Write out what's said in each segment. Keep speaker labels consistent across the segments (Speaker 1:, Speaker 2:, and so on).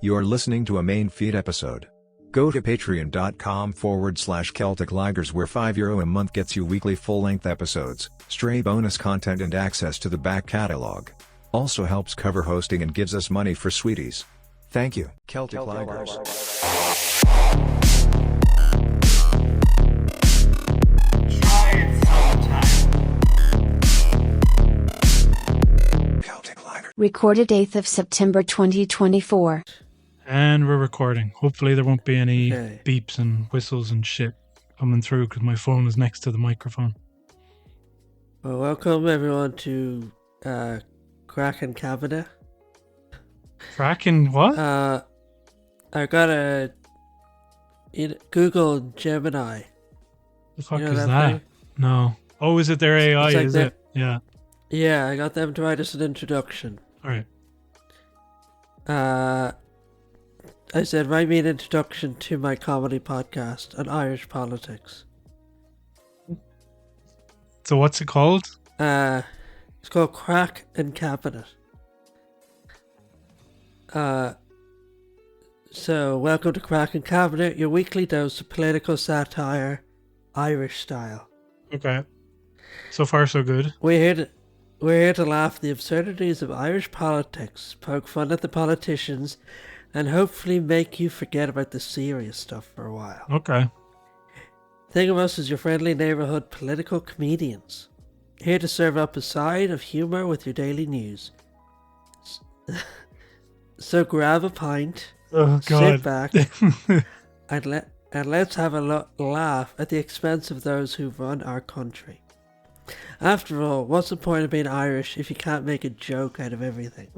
Speaker 1: You're listening to a main feed episode. Go to patreon.com/Celtic Ligers where €5 a month gets you weekly full-length episodes, stray bonus content and access to the back catalogue. Also helps cover hosting and gives us money for sweeties. Thank you. Celtic Ligers.
Speaker 2: Recorded 8th of September 2024.
Speaker 3: And we're recording. Hopefully there won't be any beeps and whistles and shit coming through because my phone is next to the microphone.
Speaker 4: Well, welcome everyone to Kraken Cabinet.
Speaker 3: Kraken what?
Speaker 4: I got a Google Gemini.
Speaker 3: The fuck is that? No. Oh, is it their AI?
Speaker 4: Like
Speaker 3: is it? Yeah.
Speaker 4: Yeah, I got them to write us an introduction.
Speaker 3: Alright.
Speaker 4: I said, write me an introduction to my comedy podcast on Irish politics.
Speaker 3: So what's it called?
Speaker 4: It's called Crack and Cabinet. So welcome to Crack and Cabinet, your weekly dose of political satire, Irish style.
Speaker 3: Okay. So far so good.
Speaker 4: We're here to laugh at the absurdities of Irish politics, poke fun at the politicians, and hopefully make you forget about the serious stuff for a while.
Speaker 3: Okay.
Speaker 4: Think of us as your friendly neighbourhood political comedians, here to serve up a side of humour with your daily news. So grab a pint, sit back, and let's have a laugh at the expense of those who run our country. After all, what's the point of being Irish if you can't make a joke out of everything?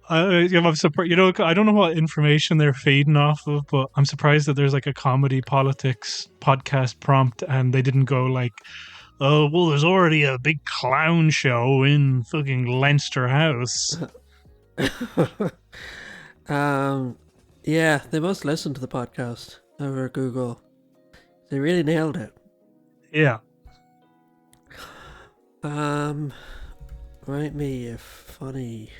Speaker 3: I'm surprised. You know, I don't know what information they're feeding off of, but I'm surprised that there's like a comedy politics podcast prompt, and they didn't go like, "Oh, well, there's already a big clown show in fucking Leinster House."
Speaker 4: Yeah, they must listen to the podcast over Google. They really nailed it.
Speaker 3: Yeah.
Speaker 4: Write me a funny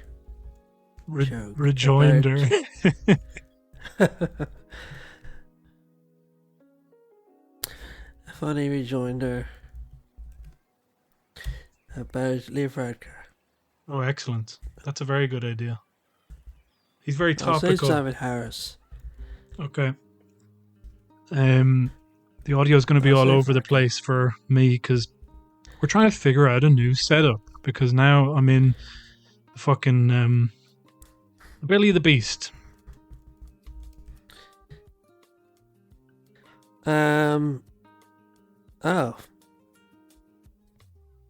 Speaker 4: joke.
Speaker 3: Rejoinder.
Speaker 4: A funny rejoinder about Lee Varadkar.
Speaker 3: Oh, excellent. That's a very good idea. He's very
Speaker 4: I'll say
Speaker 3: topical.
Speaker 4: Simon Harris.
Speaker 3: Okay. The audio is going to be all over the place for me because we're trying to figure out a new setup because now I'm in the fucking belly of the beast.
Speaker 4: Oh.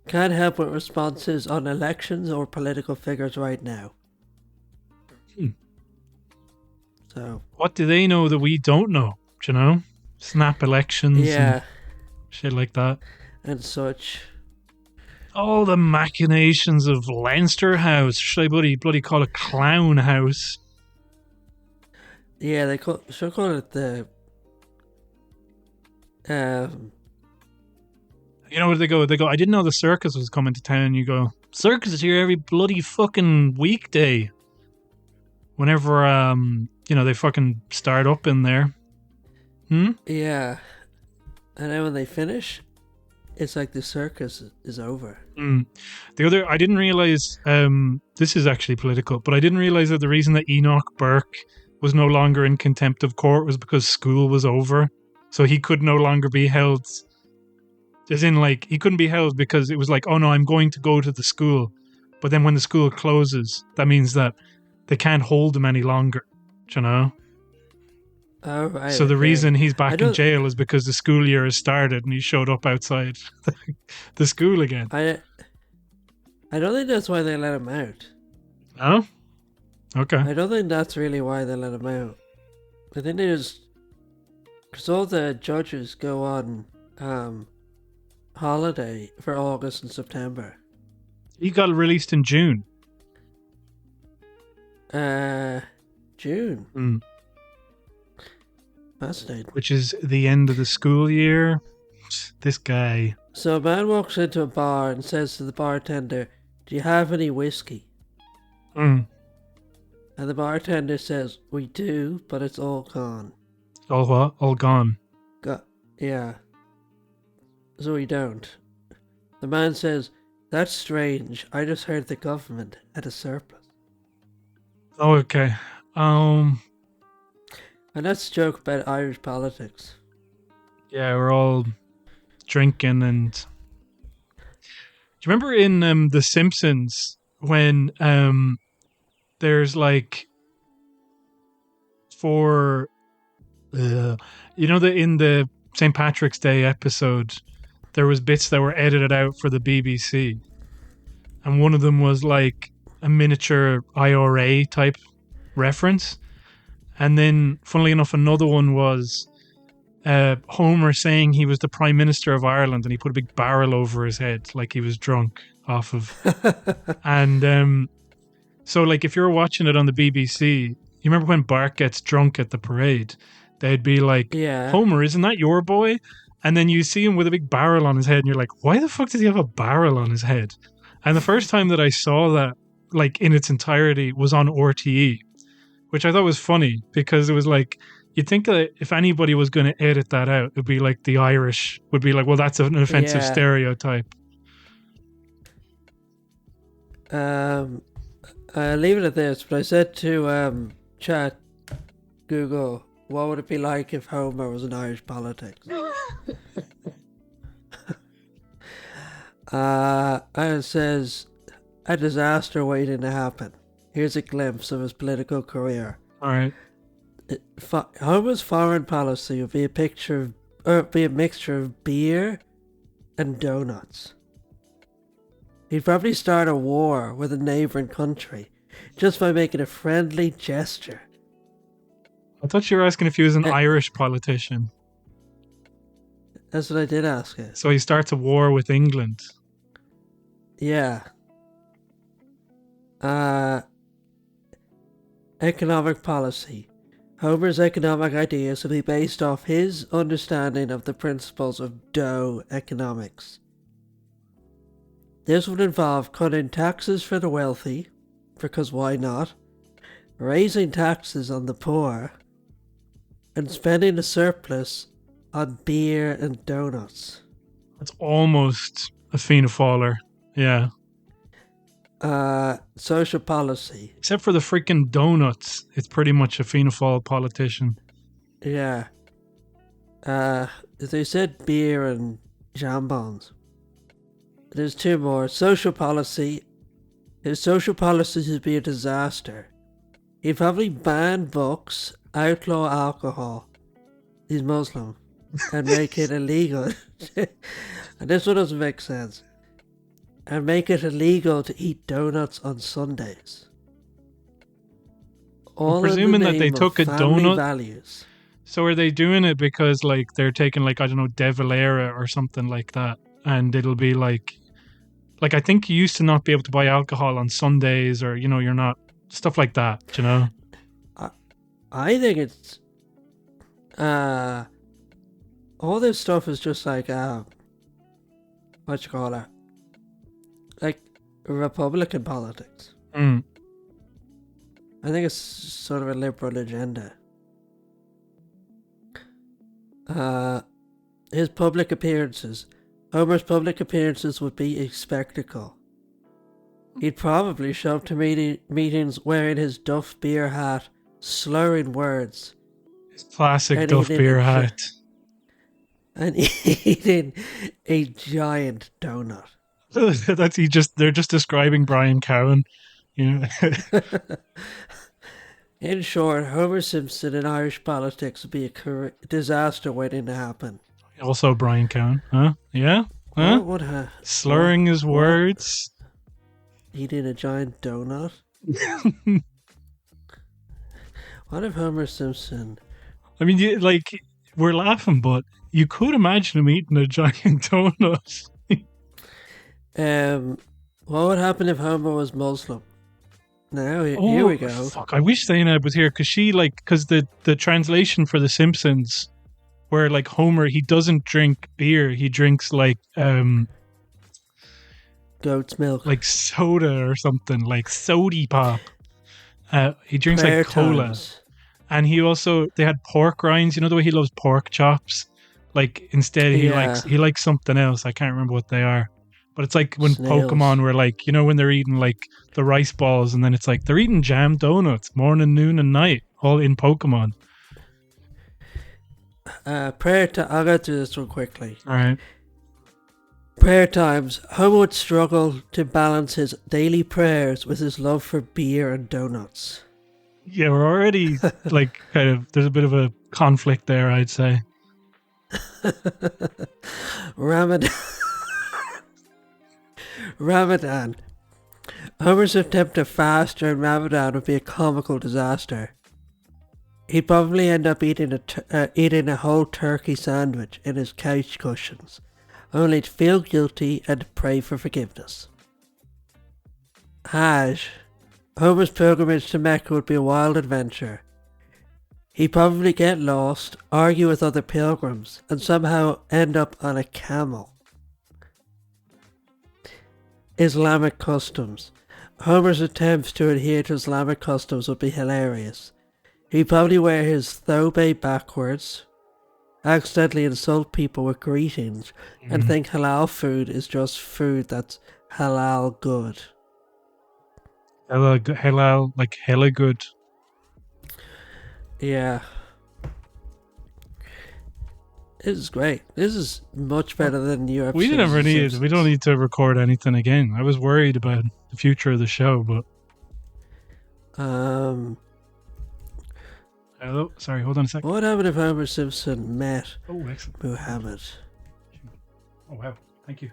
Speaker 4: Can't help with responses on elections or political figures right now. So.
Speaker 3: What do they know that we don't know? Do you know? Snap elections and shit like that.
Speaker 4: And such.
Speaker 3: All the machinations of Leinster House. Should I bloody call it Clown House?
Speaker 4: Yeah, should call it the...
Speaker 3: You know where they go? They go, I didn't know the circus was coming to town. You go, circus is here every bloody fucking weekday. Whenever, they fucking start up in there.
Speaker 4: Yeah. And then when they finish, it's like the circus is over.
Speaker 3: I didn't realise, this is actually political, but I didn't realise that the reason that Enoch Burke was no longer in contempt of court was because school was over. So he could no longer be held, as in like, he couldn't be held because it was like, oh no, I'm going to go to the school. But then when the school closes, that means that they can't hold him any longer, do you know?
Speaker 4: Oh, right,
Speaker 3: so the reason he's back in jail is because the school year has started and he showed up outside the school again.
Speaker 4: I don't think that's why they let him out.
Speaker 3: Oh? Okay.
Speaker 4: I don't think that's really why they let him out. I think they just... Because all the judges go on holiday for August and September.
Speaker 3: He got released in June.
Speaker 4: June? Fascinating.
Speaker 3: Which is the end of the school year. This guy.
Speaker 4: So a man walks into a bar and says to the bartender, "Do you have any whiskey?"
Speaker 3: Mm.
Speaker 4: And the bartender says, "We do, but it's all gone."
Speaker 3: All what? All gone.
Speaker 4: Yeah. So we don't. The man says, "That's strange. I just heard the government had a surplus."
Speaker 3: Oh, okay.
Speaker 4: And that's a joke about Irish politics.
Speaker 3: Yeah, we're all drinking and... Do you remember in The Simpsons when there's like for you know that in the St. Patrick's Day episode there was bits that were edited out for the BBC, and one of them was like a miniature IRA type reference, and then funnily enough another one was Homer saying he was the Prime Minister of Ireland and he put a big barrel over his head like he was drunk off of and so like if you're watching it on the BBC, you remember when Bart gets drunk at the parade, they'd be like,
Speaker 4: Yeah.
Speaker 3: "Homer, isn't that your boy?" And then you see him with a big barrel on his head and you're like, why the fuck does he have a barrel on his head? And the first time that I saw that like in its entirety was on RTE, which I thought was funny because it was like, you'd think that if anybody was going to edit that out, it'd be like the Irish would be like, well, that's an offensive stereotype.
Speaker 4: I'll leave it at this, but I said to chat Google, what would it be like if Homer was in Irish politics? And it says, a disaster waiting to happen. Here's a glimpse of his political career.
Speaker 3: All right.
Speaker 4: Homer's foreign policy would be a mixture of beer and donuts. He'd probably start a war with a neighbouring country just by making a friendly gesture.
Speaker 3: I thought you were asking if he was an Irish politician.
Speaker 4: That's what I did ask it.
Speaker 3: So he starts a war with England.
Speaker 4: Yeah. Economic policy. Homer's economic ideas will be based off his understanding of the principles of Dow economics. This would involve cutting taxes for the wealthy, because why not? Raising taxes on the poor, and spending the surplus on beer and donuts.
Speaker 3: That's almost a Fianna Fáiler. Yeah.
Speaker 4: Social policy.
Speaker 3: Except for the freaking donuts, it's pretty much a Fianna Fáil politician.
Speaker 4: Yeah. They said beer and jambons. There's two more. Social policy. His social policies would be a disaster. He'd probably ban books, outlaw alcohol. He's Muslim. And make it illegal. And this one doesn't make sense. And make it illegal to eat donuts on Sundays. All
Speaker 3: I'm presuming that they took a donut.
Speaker 4: Values.
Speaker 3: So are they doing it because like they're taking like, I don't know, De Valera or something like that, and it'll be like I think you used to not be able to buy alcohol on Sundays, or you know, you're not stuff like that, you know.
Speaker 4: I think it's all this stuff is just like what you call it, like Republican politics. I think it's sort of a liberal agenda. His public appearances. Homer's public appearances would be a spectacle. He'd probably show up to meetings wearing his Duff beer hat, slurring words.
Speaker 3: His classic Duff beer hat.
Speaker 4: And eating a giant donut.
Speaker 3: They're just describing Brian Cowan, you know.
Speaker 4: In short, Homer Simpson in Irish politics would be a disaster waiting to happen.
Speaker 3: Also Brian Cowan, huh? Yeah? Huh? Slurring his words.
Speaker 4: Eating a giant donut. What if Homer Simpson...
Speaker 3: I mean, we're laughing, but you could imagine him eating a giant donut.
Speaker 4: What would happen if Homer was Muslim? Now, here we go.
Speaker 3: Fuck, I wish Zainab was here, because the translation for The Simpsons, where like Homer, he doesn't drink beer, he drinks like
Speaker 4: goat's milk.
Speaker 3: like soda or something, like sody pop. He drinks
Speaker 4: Prayer
Speaker 3: like cola.
Speaker 4: times.
Speaker 3: And they had pork rinds. You know the way he loves pork chops? Like instead he likes something else. I can't remember what they are. But it's like when
Speaker 4: Snails.
Speaker 3: Pokemon were like, you know, when they're eating like the rice balls and then it's like they're eating jam donuts morning, noon and night, all in Pokemon.
Speaker 4: I'll go through this one quickly.
Speaker 3: All right.
Speaker 4: Prayer times. Homer would struggle to balance his daily prayers with his love for beer and donuts.
Speaker 3: Yeah, we're already like kind of, there's a bit of a conflict there, I'd say.
Speaker 4: Ramadan. Homer's attempt to fast during Ramadan would be a comical disaster. He'd probably end up eating a whole turkey sandwich in his couch cushions, only to feel guilty and to pray for forgiveness. Hajj. Homer's pilgrimage to Mecca would be a wild adventure. He'd probably get lost, argue with other pilgrims, and somehow end up on a camel. Islamic customs. Homer's attempts to adhere to Islamic customs would be hilarious. He'd probably wear his thobe backwards, accidentally insult people with greetings, and think halal food is just food that's halal good.
Speaker 3: Halal, like hella good.
Speaker 4: Yeah. This is great. This is much better than new episodes.
Speaker 3: We don't need to record anything again. I was worried about the future of the show, but hello, sorry, hold on a second.
Speaker 4: What happened if Homer Simpson met
Speaker 3: excellent.
Speaker 4: Muhammad?
Speaker 3: Oh wow, thank you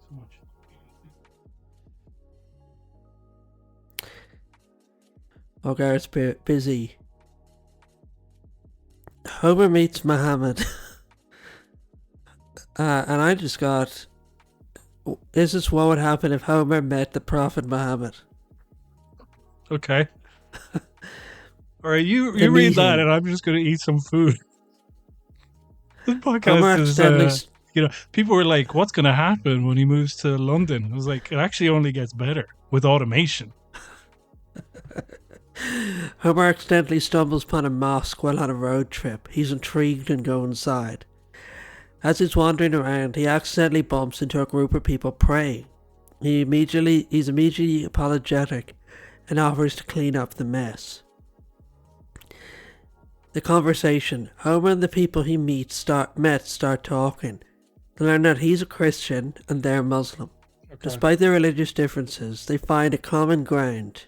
Speaker 3: so much.
Speaker 4: Oh, Garrett's busy. Homer meets Muhammad. And I just got... Is this what would happen if Homer met the Prophet Muhammad?
Speaker 3: Okay. Alright, you read that and I'm just going to eat some food. This podcast is... people were like, what's going to happen when he moves to London? I was like, it actually only gets better with automation.
Speaker 4: Homer accidentally stumbles upon a mosque while on a road trip. He's intrigued and goes inside. As he's wandering around, he accidentally bumps into a group of people praying. He's immediately apologetic and offers to clean up the mess. The conversation. Homer and the people he start talking. They learn that he's a Christian and they're Muslim. Okay. Despite their religious differences, they find a common ground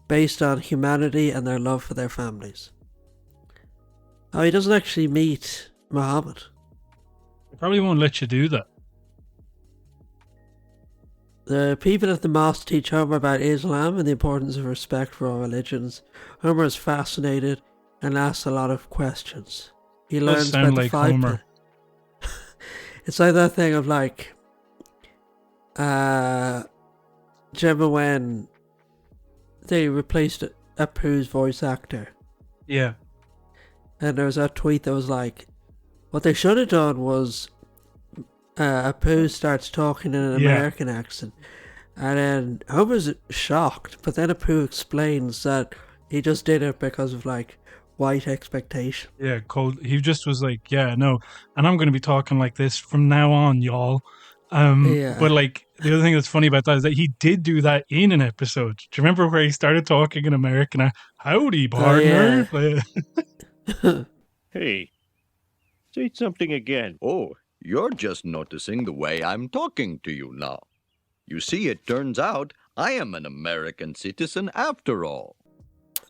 Speaker 4: based on humanity and their love for their families. Oh, he doesn't actually meet Muhammad.
Speaker 3: They probably won't let you do that.
Speaker 4: The people at the mosque teach Homer about Islam and the importance of respect for all religions. Homer is fascinated and asks a lot of questions. He learns about the five. Homer. It's like that thing of like, remember when they replaced Apu's voice actor?
Speaker 3: Yeah.
Speaker 4: And there was that tweet that was like, what they should have done was Apu starts talking in an American accent. And then Homer's shocked, but then Apu explains that he just did it because of like white expectation.
Speaker 3: Yeah, cold. He just was like, yeah, no, and I'm going to be talking like this from now on, y'all. But like the other thing that's funny about that is that he did do that in an episode. Do you remember where he started talking in American? Howdy, partner.
Speaker 5: Hey, say something again.
Speaker 6: Oh, you're just noticing the way I'm talking to you now. You see, it turns out I am an American citizen after all.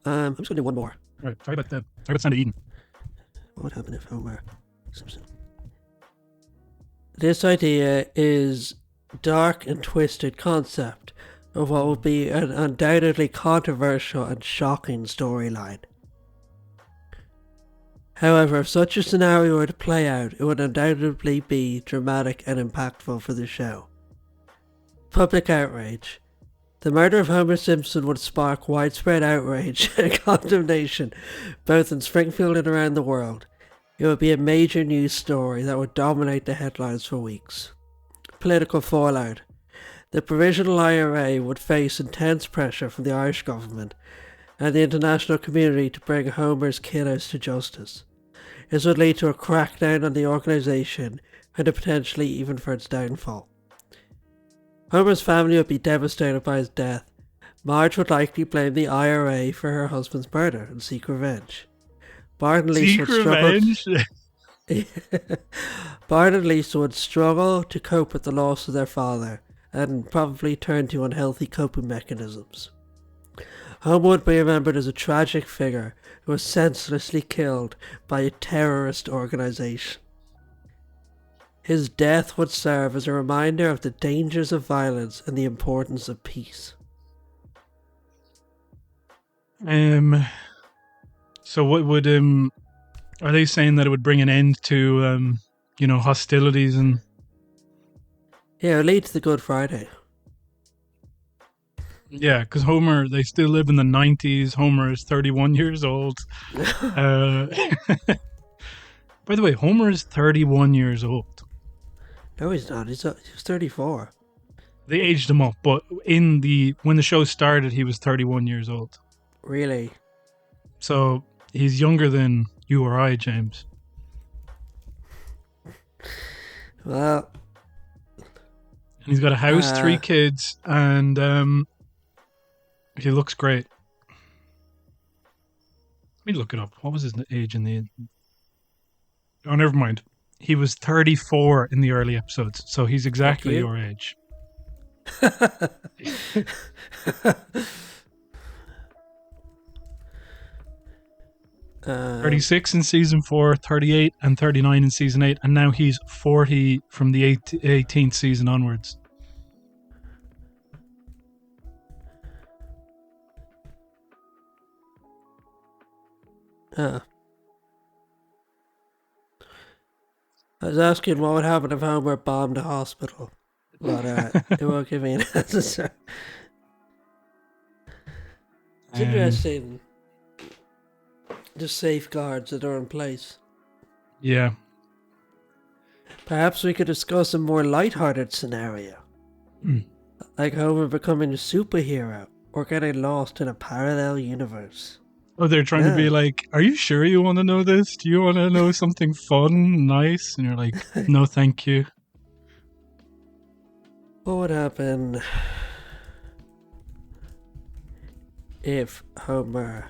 Speaker 4: I'm just going to do one more.
Speaker 3: All right, sorry about Son of Eden.
Speaker 4: What happened if Homer Simpson? This idea is dark and twisted concept of what would be an undoubtedly controversial and shocking storyline. However, if such a scenario were to play out, it would undoubtedly be dramatic and impactful for the show. Public outrage. The murder of Homer Simpson would spark widespread outrage and condemnation, both in Springfield and around the world. It would be a major news story that would dominate the headlines for weeks. political fallout. The Provisional IRA would face intense pressure from the Irish government and the international community to bring Homer's killers to justice. This would lead to a crackdown on the organisation and potentially even for its downfall. Homer's family would be devastated by his death. Marge would likely blame the IRA for her husband's murder and seek revenge. Bart and Lisa would struggle to cope with the loss of their father and probably turn to unhealthy coping mechanisms. Homer would be remembered as a tragic figure who was senselessly killed by a terrorist organisation. His death would serve as a reminder of the dangers of violence and the importance of peace.
Speaker 3: So what would are they saying that it would bring an end to hostilities and
Speaker 4: Yeah, it leads to Good Friday.
Speaker 3: Yeah, because Homer, they still live in the 90s. Homer is 31 years old. By the way, Homer is 31 years old.
Speaker 4: No, he's not. He's 34.
Speaker 3: They aged him up, but when the show started, he was 31 years old.
Speaker 4: Really?
Speaker 3: So he's younger than you or I, James.
Speaker 4: Well,
Speaker 3: and he's got a house, 3 kids, and he looks great. Let me look it up. What was his age in the... Oh, never mind. He was 34 in the early episodes, so he's exactly your age. 36 in season 4, 38 and 39 in season 8, and now he's 40 from the 18th season onwards.
Speaker 4: I was asking what would happen if Homer bombed a hospital, but it won't give me an answer. It's interesting, the safeguards that are in place.
Speaker 3: Yeah.
Speaker 4: Perhaps we could discuss a more light-hearted scenario. Like Homer becoming a superhero or getting lost in a parallel universe.
Speaker 3: Oh, they're trying to be like, are you sure you want to know this? Do you want to know something fun, nice? And you're like, no, thank you.
Speaker 4: What would happen if Homer...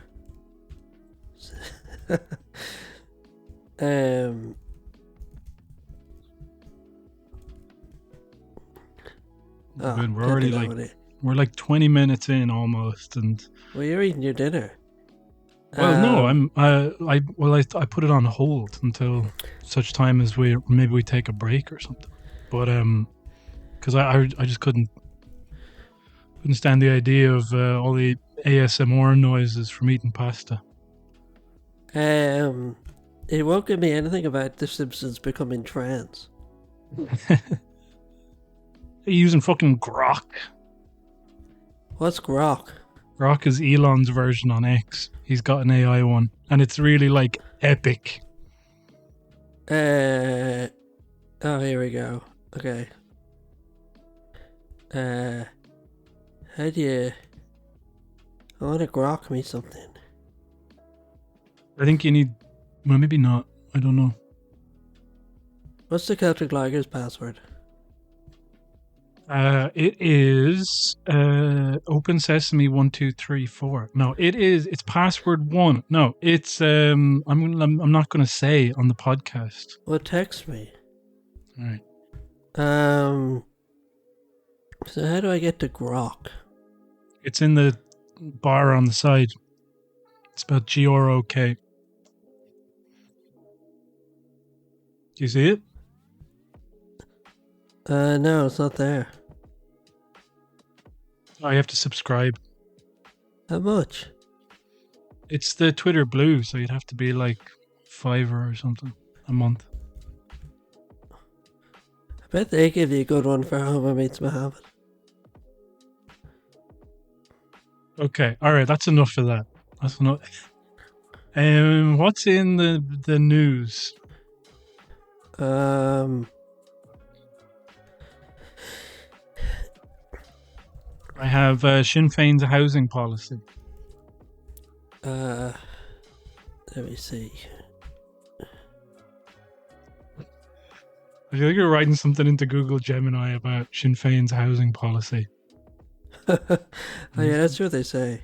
Speaker 3: We're already we're like 20 minutes in almost, and
Speaker 4: well, you're eating your dinner.
Speaker 3: Well, no, I put it on hold until such time as we take a break or something. But because I just couldn't stand the idea of all the ASMR noises from eating pasta.
Speaker 4: It won't give me anything about The Simpsons becoming trans.
Speaker 3: They're using fucking Grok.
Speaker 4: What's Grok?
Speaker 3: Grok is Elon's version on X. He's got an AI one, and it's really like epic.
Speaker 4: Oh, here we go. Okay. How do you... I want to Grok me something.
Speaker 3: I think you need... Well, maybe not. I don't know.
Speaker 4: What's the Celtic Ligers password?
Speaker 3: It is Open Sesame 1234. No, it's password 1. No, it's I'm not going to say on the podcast.
Speaker 4: Well, text me.
Speaker 3: All right.
Speaker 4: So how do I get to Grok?
Speaker 3: It's in the bar on the side. It's about GROK. Do you see it?
Speaker 4: No, it's not there.
Speaker 3: Oh, you have to subscribe.
Speaker 4: How much?
Speaker 3: It's the Twitter Blue, so you'd have to be like $5 or something a month.
Speaker 4: I bet they give you a good one for Homer Meets Mohammed.
Speaker 3: Okay, all right, that's enough of that. That's enough. What's in the news? I have Sinn Féin's housing policy.
Speaker 4: Let me see.
Speaker 3: I feel like you're writing something into Google Gemini about Sinn Féin's housing policy.
Speaker 4: Oh yeah, that's what they say.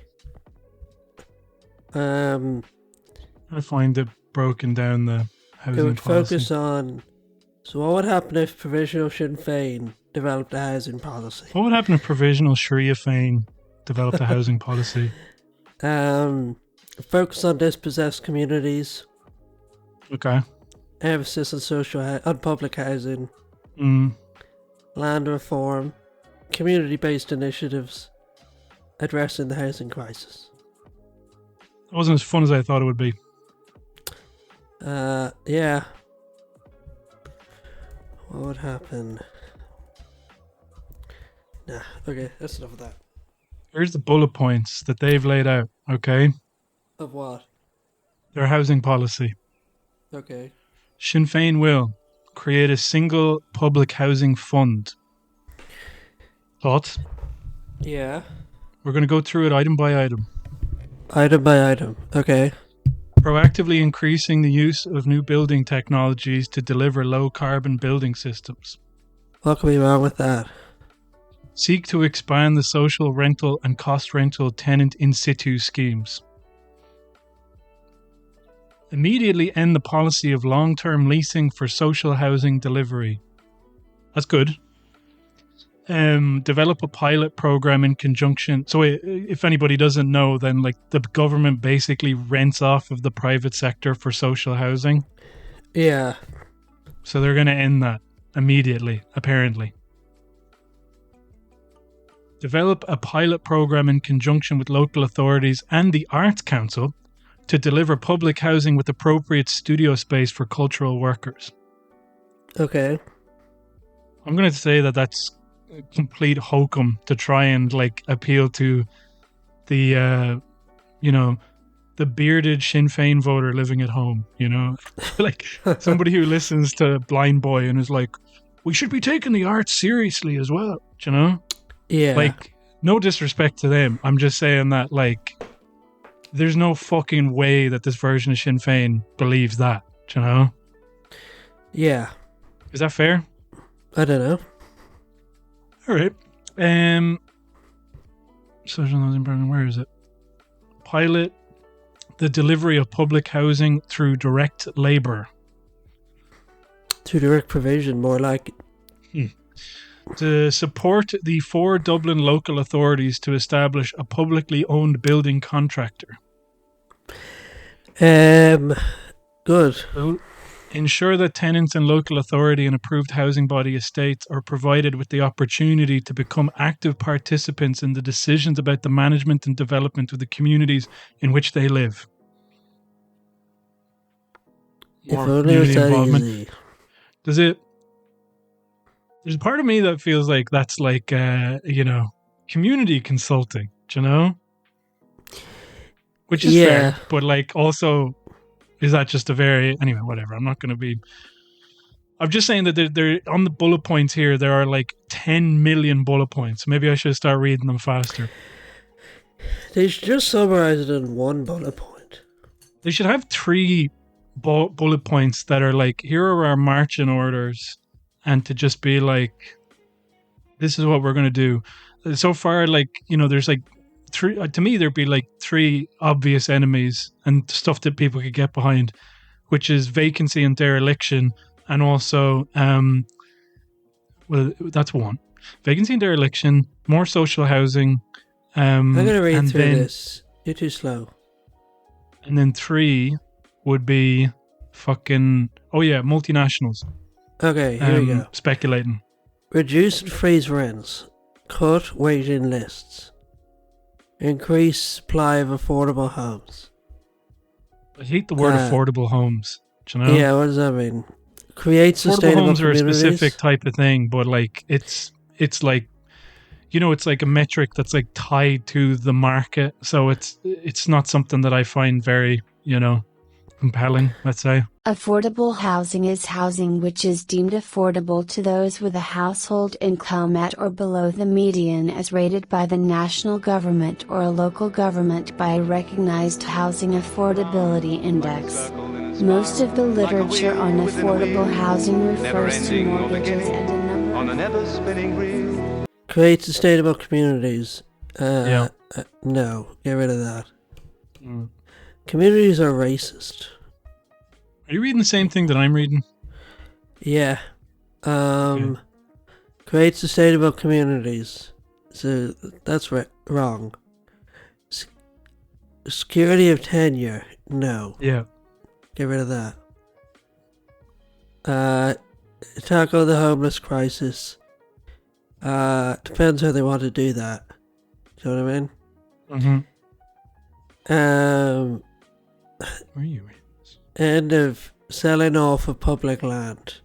Speaker 3: I find it broken down the housing
Speaker 4: It would
Speaker 3: policy.
Speaker 4: focus on. So, what would happen if Provisional Sinn Féin developed a housing policy?
Speaker 3: What would happen if Provisional Sharia Féin developed a housing policy?
Speaker 4: Focus on dispossessed communities.
Speaker 3: Okay.
Speaker 4: Emphasis on on public housing.
Speaker 3: Mm.
Speaker 4: Land reform. Community-based initiatives addressing the housing crisis.
Speaker 3: It wasn't as fun as I thought it would be.
Speaker 4: Yeah. What would happen? Nah, okay, that's enough of that.
Speaker 3: Here's the bullet points that they've laid out, okay?
Speaker 4: Of what?
Speaker 3: Their housing policy.
Speaker 4: Okay.
Speaker 3: Sinn Féin will create a single public housing fund. Thoughts?
Speaker 4: Yeah.
Speaker 3: We're going to go through it item by item.
Speaker 4: Item by item. Okay.
Speaker 3: Proactively increasing the use of new building technologies to deliver low carbon building systems.
Speaker 4: What could be wrong with that?
Speaker 3: Seek to expand the social rental and cost rental tenant in situ schemes. Immediately end the policy of long-term leasing for social housing delivery. That's good. Develop a pilot program in conjunction. So if anybody doesn't know, then like the government basically rents off of the private sector for social housing.
Speaker 4: Yeah.
Speaker 3: So they're going to end that immediately, apparently. Develop a pilot program in conjunction with local authorities and the Arts Council to deliver public housing with appropriate studio space for cultural workers.
Speaker 4: Okay.
Speaker 3: I'm going to say that that's a complete hokum to try and like appeal to the, the bearded Sinn Féin voter living at home, like somebody who listens to Blind Boy and is like, we should be taking the arts seriously as well,
Speaker 4: Yeah.
Speaker 3: Like, no disrespect to them. I'm just saying that, like, there's no fucking way that this version of Sinn Féin believes that,
Speaker 4: Yeah.
Speaker 3: Is that fair?
Speaker 4: I don't know.
Speaker 3: All right. Social housing program, where is it? Pilot the delivery of public housing through direct labour.
Speaker 4: To direct provision, more like.
Speaker 3: To support the 4 Dublin local authorities to establish a publicly owned building contractor.
Speaker 4: Good.
Speaker 3: So, ensure that tenants in local authority and approved housing body estates are provided with the opportunity to become active participants in the decisions about the management and development of the communities in which they live.
Speaker 4: If only it was that easy.
Speaker 3: There's a part of me that feels like that's like, community consulting, Which is fair, but like also, is that just anyway, whatever. I'm just saying that they're on the bullet points here, there are like 10 million bullet points. Maybe I should start reading them faster.
Speaker 4: They should just summarize it in one bullet point.
Speaker 3: They should have 3 bullet points that are like, here are our marching orders, and to just be like, this is what we're going to do. So far, like, there's like 3, to me, there'd be like 3 obvious enemies and stuff that people could get behind, which is vacancy and dereliction. And also, that's 1. Vacancy and dereliction, more social housing.
Speaker 4: I'm going to read through this. You're too slow.
Speaker 3: And then 3 would be multinationals.
Speaker 4: Okay, here we go.
Speaker 3: Speculating.
Speaker 4: Reduce and freeze rents. Cut waiting lists. Increase supply of affordable homes.
Speaker 3: I hate the word affordable homes.
Speaker 4: Yeah, what does that mean? Create sustainable
Speaker 3: homes are a
Speaker 4: communities.
Speaker 3: specific type of thing, but like it's like, it's like a metric that's like tied to the market. So it's not something that I find very, compelling, let's say.
Speaker 2: Affordable housing is housing which is deemed affordable to those with a household income at or below the median as rated by the national government or a local government by a recognized housing affordability index. Most of the literature on affordable housing refers to mortgages and a number of
Speaker 4: create sustainable communities.
Speaker 3: Yeah.
Speaker 4: No, get rid of that.
Speaker 3: Mm.
Speaker 4: Communities are racist.
Speaker 3: Are you reading the same thing that I'm reading?
Speaker 4: Yeah.
Speaker 3: Okay.
Speaker 4: Create sustainable communities. So that's wrong. Security of tenure. No.
Speaker 3: Yeah.
Speaker 4: Get rid of that. Tackle the homeless crisis. Depends how they want to do that. Do you know what I mean?
Speaker 3: Mm-hmm. Where are you reading this?
Speaker 4: End of selling off of public land.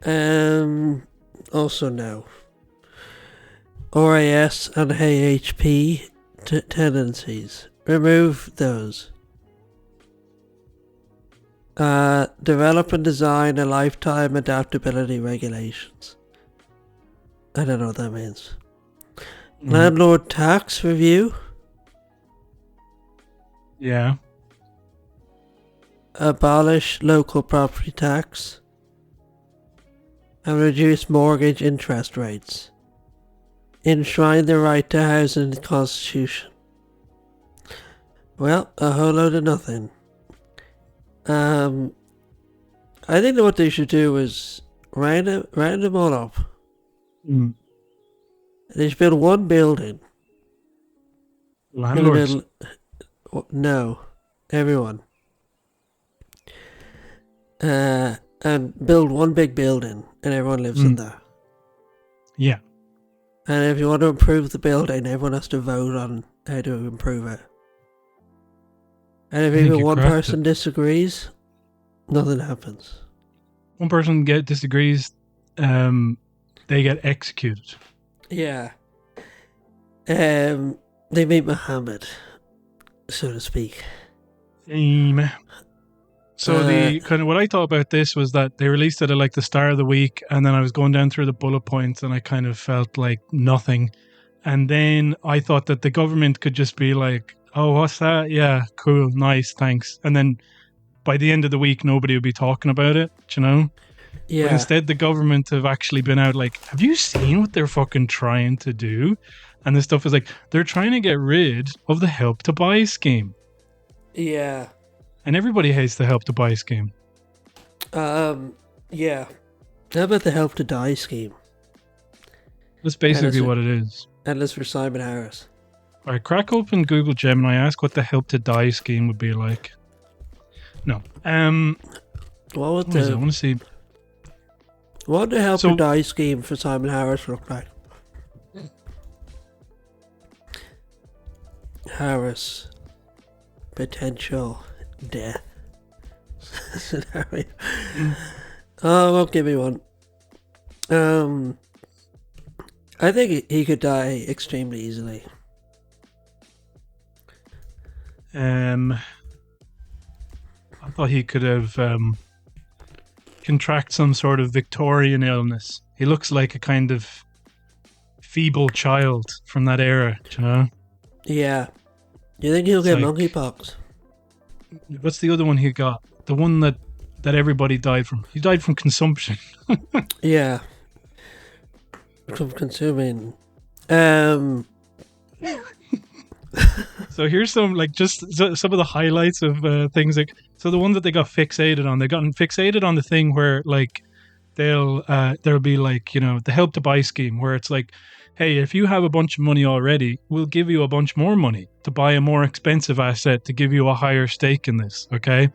Speaker 4: Also no. RAS and AHP tendencies. Remove those. Develop and design a lifetime adaptability regulations. I don't know what that means. Landlord tax review.
Speaker 3: Yeah.
Speaker 4: Abolish local property tax. And reduce mortgage interest rates. Enshrine the right to housing in the Constitution. Well, a whole load of nothing. I think that what they should do is round them all up.
Speaker 3: Mm.
Speaker 4: They should build one building.
Speaker 3: Landlords.
Speaker 4: No, everyone. And build one big building, and everyone lives in there.
Speaker 3: Yeah.
Speaker 4: And if you want to improve the building, everyone has to vote on how to improve it. And if even one person disagrees, nothing happens.
Speaker 3: One person disagrees, they get executed.
Speaker 4: Yeah. They meet Muhammad, so to speak.
Speaker 3: So the kind of what I thought about this was that they released it at like the start of the week, and then I was going down through the bullet points, and I kind of felt like nothing. And then I thought that the government could just be like, "Oh, what's that? Yeah, cool, nice, thanks." And then by the end of the week, nobody would be talking about it, you know?
Speaker 4: Yeah.
Speaker 3: But instead, the government have actually been out like, "Have you seen what they're fucking trying to do?" And this stuff is like, they're trying to get rid of the Help to Buy scheme.
Speaker 4: Yeah.
Speaker 3: And everybody hates the Help to Buy scheme.
Speaker 4: Yeah. How about the Help to Die scheme?
Speaker 3: That's basically what it is.
Speaker 4: Endless for Simon Harris.
Speaker 3: All right, crack open Google Gemini, ask what the Help to Die scheme would be like. No.
Speaker 4: What would
Speaker 3: what is it? I want to see.
Speaker 4: What would the Help to Die scheme for Simon Harris look like? Harris. Potential death scenario. Oh, won't give me one. I think he could die extremely easily.
Speaker 3: I thought he could have contract some sort of Victorian illness. He looks like a kind of feeble child from that era, you know?
Speaker 4: Yeah. Do you think he'll get monkeypox?
Speaker 3: What's the other one he got? The one that everybody died from. He died from consumption.
Speaker 4: Yeah. From consuming.
Speaker 3: So here's some some of the highlights of things like. So the one that they got fixated on, they've gotten fixated on the thing where like there'll be like, you know, the Help to Buy scheme where it's like, hey, if you have a bunch of money already, we'll give you a bunch more money to buy a more expensive asset to give you a higher stake in this, okay?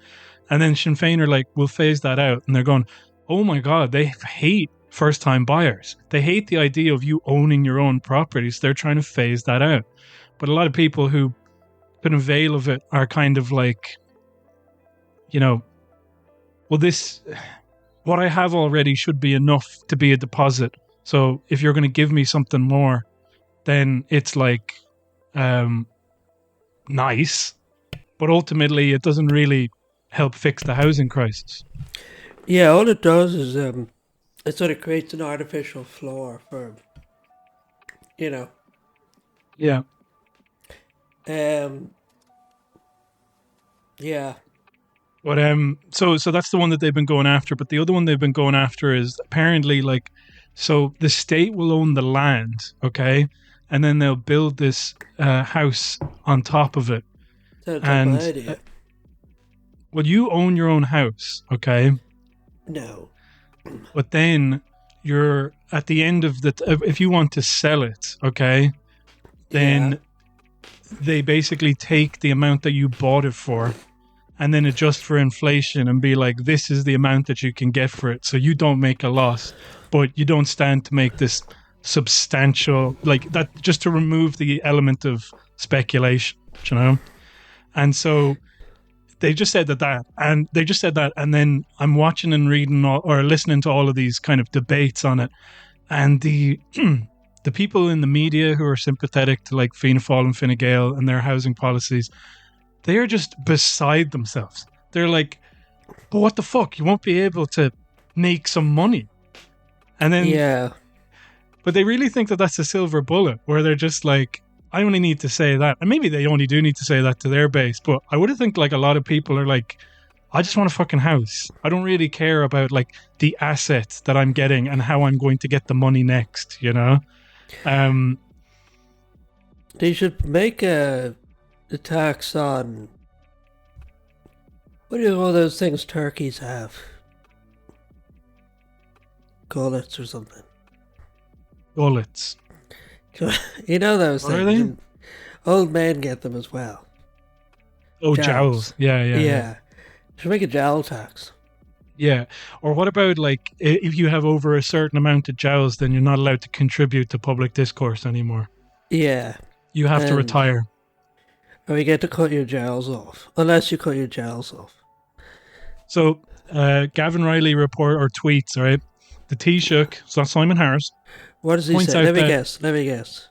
Speaker 3: And then Sinn Féin are like, we'll phase that out. And they're going, oh my God, they hate first-time buyers. They hate the idea of you owning your own properties. They're trying to phase that out. But a lot of people who can avail of it are kind of like, you know, well, what I have already should be enough to be a deposit. So if you're going to give me something more, then it's like nice, but ultimately it doesn't really help fix the housing crisis.
Speaker 4: Yeah, all it does is it sort of creates an artificial floor for, you know.
Speaker 3: Yeah.
Speaker 4: Yeah.
Speaker 3: But so that's the one that they've been going after. But the other one they've been going after is apparently like, so the state will own the land, okay, and then they'll build this house on top of it.
Speaker 4: That's
Speaker 3: and
Speaker 4: a bad idea.
Speaker 3: Well, you own your own house, okay,
Speaker 4: No.
Speaker 3: but then you're at the end of if you want to sell it, okay, then they basically take the amount that you bought it for and then adjust for inflation and be like, this is the amount that you can get for it. So you don't make a loss, but you don't stand to make this substantial, like that, just to remove the element of speculation, you know? And so they just said that, and then I'm watching and reading or listening to all of these kind of debates on it. And the the people in the media who are sympathetic to like Fianna Fáil and Fine Gael and their housing policies, they are just beside themselves. They're like, but what the fuck? You won't be able to make some money. And then, but they really think that that's a silver bullet, where they're just like, I only need to say that. And maybe they only do need to say that to their base, but I would have think like a lot of people are like, I just want a fucking house. I don't really care about like the assets that I'm getting and how I'm going to get the money next, you know?
Speaker 4: They should make a tax on, what do you call those things turkeys have? Gullets or something.
Speaker 3: Gullets.
Speaker 4: You know those
Speaker 3: What
Speaker 4: things.
Speaker 3: are they?
Speaker 4: Old men get them as well.
Speaker 3: Oh, jowls. Yeah.
Speaker 4: Should make a jowl tax.
Speaker 3: Yeah. Or what about like if you have over a certain amount of jowls, then you're not allowed to contribute to public discourse anymore.
Speaker 4: Yeah.
Speaker 3: You have to retire.
Speaker 4: Or you get to cut your jowls off. Unless you cut your jowls off.
Speaker 3: So Gavin Riley tweets, right? The Taoiseach, so that's Simon Harris.
Speaker 4: What does he say? Let me guess.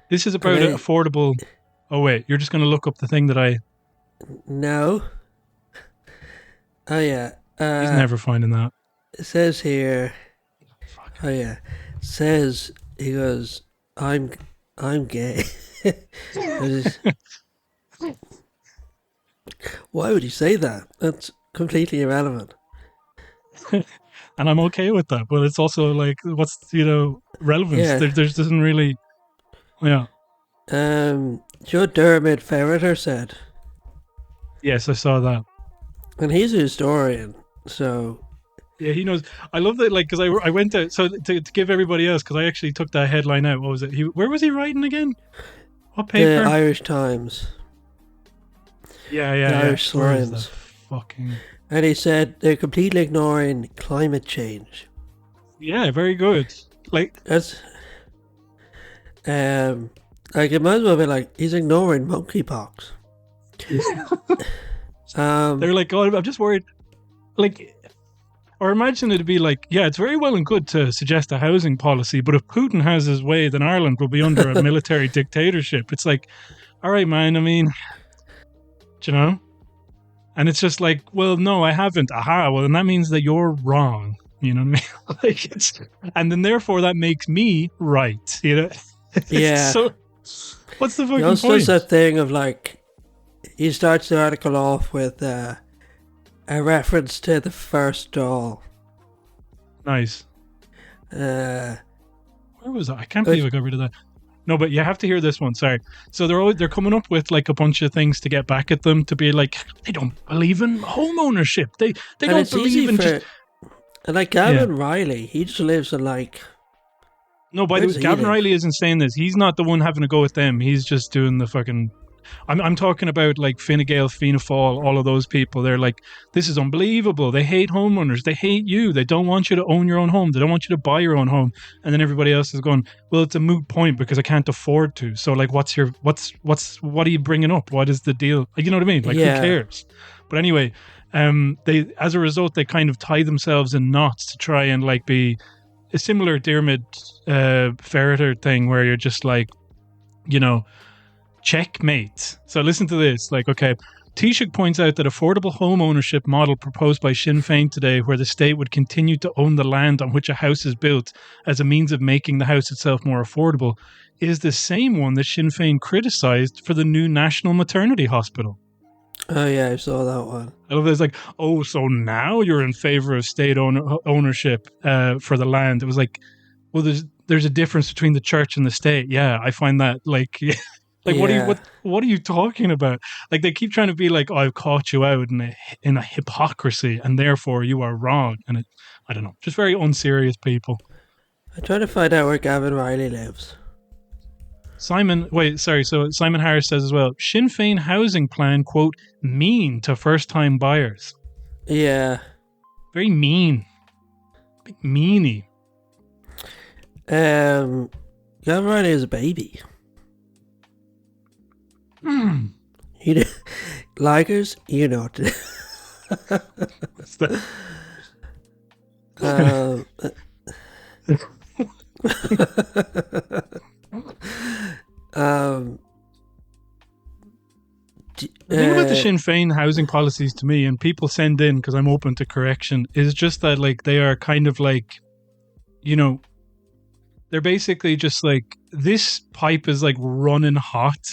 Speaker 4: This
Speaker 3: is about affordable. Oh wait, you're just going to look up the thing that I.
Speaker 4: No. Oh yeah.
Speaker 3: He's never finding that.
Speaker 4: It says here. Oh yeah. It says he goes, I'm gay. Why would he say that? That's completely irrelevant.
Speaker 3: And I'm okay with that, but it's also like, what's relevance?
Speaker 4: Yeah.
Speaker 3: There doesn't really, yeah.
Speaker 4: Joe Dermot Ferreter said.
Speaker 3: Yes, I saw that.
Speaker 4: And he's a historian, so.
Speaker 3: Yeah, he knows. I love that, like, because I went out, so to give everybody else, because I actually took that headline out. What was it? Where was he writing again? What paper?
Speaker 4: The Irish Times.
Speaker 3: Yeah.
Speaker 4: Irish Times.
Speaker 3: Fucking.
Speaker 4: And he said they're completely ignoring climate change.
Speaker 3: Yeah, very good. Like
Speaker 4: that's like it might as well be like he's ignoring monkeypox.
Speaker 3: They're like, oh, I'm just worried. Like, or imagine it'd be like, yeah, it's very well and good to suggest a housing policy, but if Putin has his way, then Ireland will be under a military dictatorship. It's like, all right, man. I mean, do you know? And it's just like, well, no, I haven't. Aha, well, then that means that you're wrong. You know what I mean? Like and then therefore that makes me right. You know?
Speaker 4: Yeah.
Speaker 3: So, what's the fucking point?
Speaker 4: He also does that thing of like, he starts the article off with a reference to the first doll.
Speaker 3: Nice.
Speaker 4: Where
Speaker 3: was that? I can't believe I got rid of that. No, but you have to hear this one. Sorry. So they're coming up with like a bunch of things to get back at them, to be like, they don't believe in home ownership. They don't believe in just.
Speaker 4: And like Gavin Riley, he just lives in like.
Speaker 3: No, by the way, Gavin Riley isn't saying this. He's not the one having to go with them. He's just doing the fucking. I'm talking about like Fine Gael, Fianna Fáil, all of those people. They're like, this is unbelievable. They hate homeowners. They hate you. They don't want you to own your own home. They don't want you to buy your own home. And then everybody else is going, well, it's a moot point because I can't afford to. So like, what are you bringing up? What is the deal? You know what I mean? Like, who cares? But anyway, they, as a result, they kind of tie themselves in knots to try and like be a similar Dermot Ferreter thing where you're just like, checkmate. So listen to this. Like, okay, Taoiseach points out that affordable home ownership model proposed by Sinn Féin today, where the state would continue to own the land on which a house is built as a means of making the house itself more affordable, is the same one that Sinn Féin criticised for the new National Maternity Hospital.
Speaker 4: Oh yeah, I saw that one.
Speaker 3: I love that. It's like, oh, so now you're in favour of state ownership for the land. It was like, well, there's a difference between the church and the state. Yeah, I find that like, like what are you talking about? Like they keep trying to be like, oh, I've caught you out in a hypocrisy, and therefore you are wrong. And I don't know, just very unserious people.
Speaker 4: I'm trying to find out where Gavin Riley lives.
Speaker 3: So Simon Harris says as well, Sinn Féin housing plan, quote, mean to first-time buyers.
Speaker 4: Yeah.
Speaker 3: Very mean. Big meanie.
Speaker 4: Gavin Riley is a baby. Ligers, you know.
Speaker 3: What's that? The thing about the Sinn Féin housing policies to me, and people send in because I'm open to correction, is just that like they are kind of like, you know, they're basically just like, this pipe is like running hot,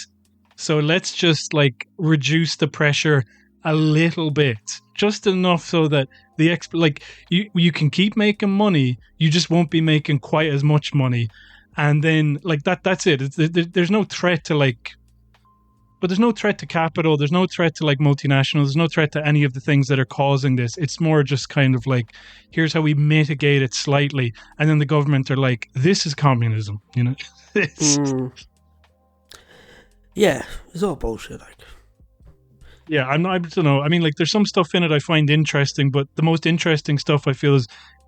Speaker 3: so let's just like reduce the pressure a little bit, just enough so that you can keep making money, you just won't be making quite as much money. And then like that's it. There's no threat to like, but there's no threat to capital. There's no threat to like multinationals. There's no threat to any of the things that are causing this. It's more just kind of like, here's how we mitigate it slightly. And then the government are like, this is communism, you know?
Speaker 4: Yeah, it's all bullshit. Like.
Speaker 3: Yeah, I don't know. I mean, like, there's some stuff in it I find interesting, but the most interesting stuff I feel is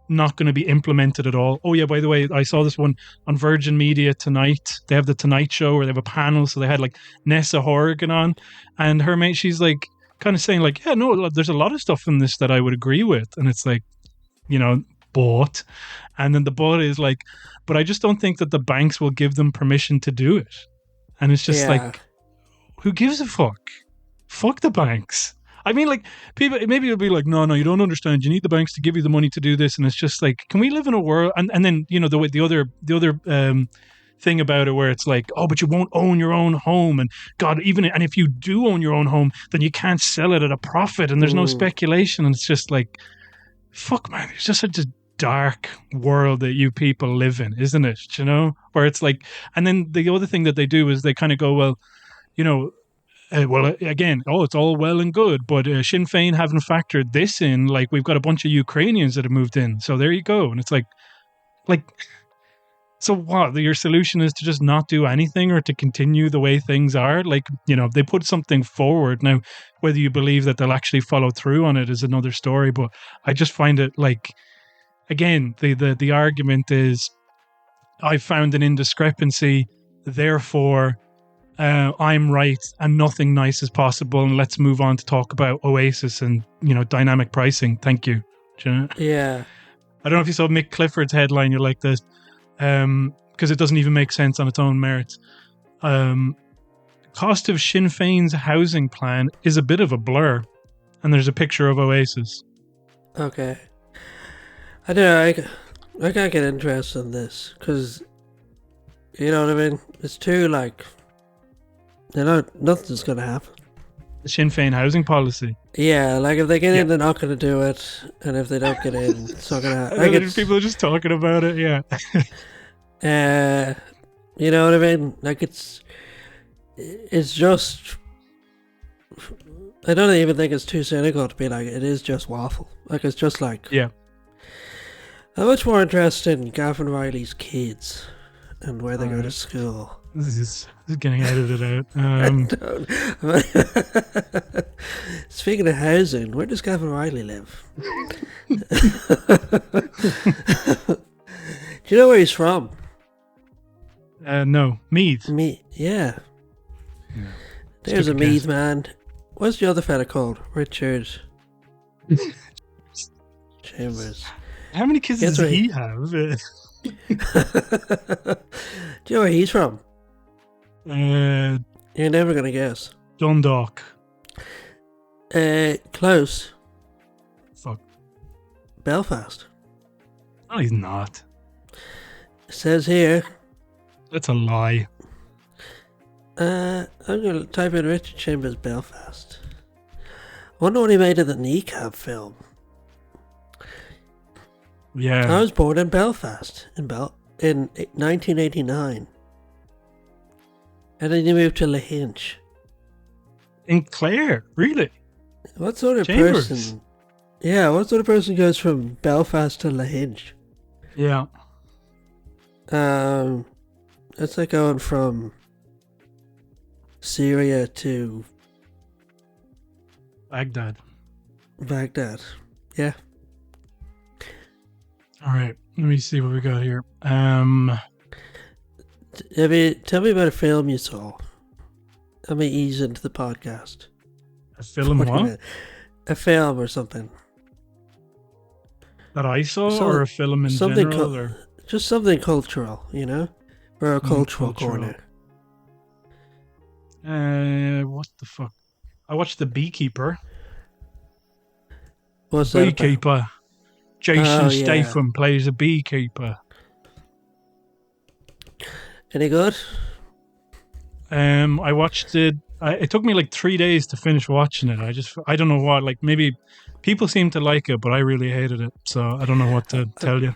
Speaker 3: not going to be implemented at all. Oh yeah, by the way, I saw this one on Virgin Media tonight. They have the Tonight Show where they have a panel, so they had like Nessa Horgan on, and her mate, she's like kind of saying like, yeah, no, there's a lot of stuff in this that I would agree with, and it's like, you know, but, and then the but is like, but I just don't think that the banks will give them permission to do it, and it's just like, who gives a fuck? Fuck the banks. I mean, like, people, maybe it'll be like, no, you don't understand. You need the banks to give you the money to do this. And it's just like, can we live in a world? And then, you know, the other thing about it where it's like, oh, but you won't own your own home. And God, and if you do own your own home, then you can't sell it at a profit and there's no speculation. And it's just like, fuck, man, it's just such a dark world that you people live in, isn't it? You know, where it's like, and then the other thing that they do is they kind of go, well, you know, again, it's all well and good, but Sinn Féin haven't factored this in. Like, we've got a bunch of Ukrainians that have moved in, so there you go. And it's like, so what? Your solution is to just not do anything or to continue the way things are? Like, you know, they put something forward. Now, whether you believe that they'll actually follow through on it is another story, but I just find it like, again, the argument is, I found an indiscrepancy, therefore I'm right and nothing nice is possible, and let's move on to talk about Oasis and, you know, dynamic pricing. Thank you. Do you know?
Speaker 4: Yeah.
Speaker 3: I don't know if you saw Mick Clifford's headline. You're like this, because it doesn't even make sense on its own merits. Cost of Sinn Féin's housing plan is a bit of a blur, and there's a picture of Oasis.
Speaker 4: Okay. I don't know. I can't get interested in this because, you know what I mean? It's too like, you know, nothing's going to happen.
Speaker 3: The Sinn Féin housing policy.
Speaker 4: Yeah, like if they get in, they're not going to do it, and if they don't get in, it's not going to happen. Like
Speaker 3: people are just talking about it, yeah.
Speaker 4: You know what I mean? Like it's just, I don't even think it's too cynical to be like, it is just waffle. Like it's just like,
Speaker 3: yeah.
Speaker 4: I'm much more interested in Gavin Riley's kids and where they go to school.
Speaker 3: This is getting edited out.
Speaker 4: Speaking of housing, where does Gavin Riley live? Do you know where he's from?
Speaker 3: No, Meath.
Speaker 4: Yeah. There's a Meath man. What's the other fella called? Richard Chambers.
Speaker 3: How many kids does he have?
Speaker 4: Do you know where he's from? You're never going to guess.
Speaker 3: Dundalk.
Speaker 4: Close.
Speaker 3: Fuck.
Speaker 4: Belfast.
Speaker 3: No, he's not.
Speaker 4: It says here.
Speaker 3: That's a lie.
Speaker 4: I'm going to type in Richard Chambers Belfast. I wonder what he made of the Kneecap film.
Speaker 3: Yeah.
Speaker 4: I was born in Belfast in 1989. And then he moved to Lahinch.
Speaker 3: In Clare, really?
Speaker 4: What sort of
Speaker 3: Chambers.
Speaker 4: person? Yeah, what sort of person goes from Belfast to Lahinch?
Speaker 3: Yeah.
Speaker 4: It's like going from Syria to
Speaker 3: Baghdad.
Speaker 4: Yeah.
Speaker 3: All right. Let me see what we got here.
Speaker 4: Tell me about a film you saw. Let me ease into the podcast.
Speaker 3: A film what?
Speaker 4: A film or something.
Speaker 3: That I saw, or a film in general? Or?
Speaker 4: Just something cultural, you know? Or a cultural corner.
Speaker 3: What the fuck? I watched The Beekeeper.
Speaker 4: What's that
Speaker 3: Beekeeper.
Speaker 4: about?
Speaker 3: Jason
Speaker 4: Oh, yeah.
Speaker 3: Statham plays a beekeeper.
Speaker 4: Any good?
Speaker 3: I watched it. It took me like 3 days to finish watching it. I don't know what. Like maybe people seem to like it, but I really hated it. So I don't know what to tell you.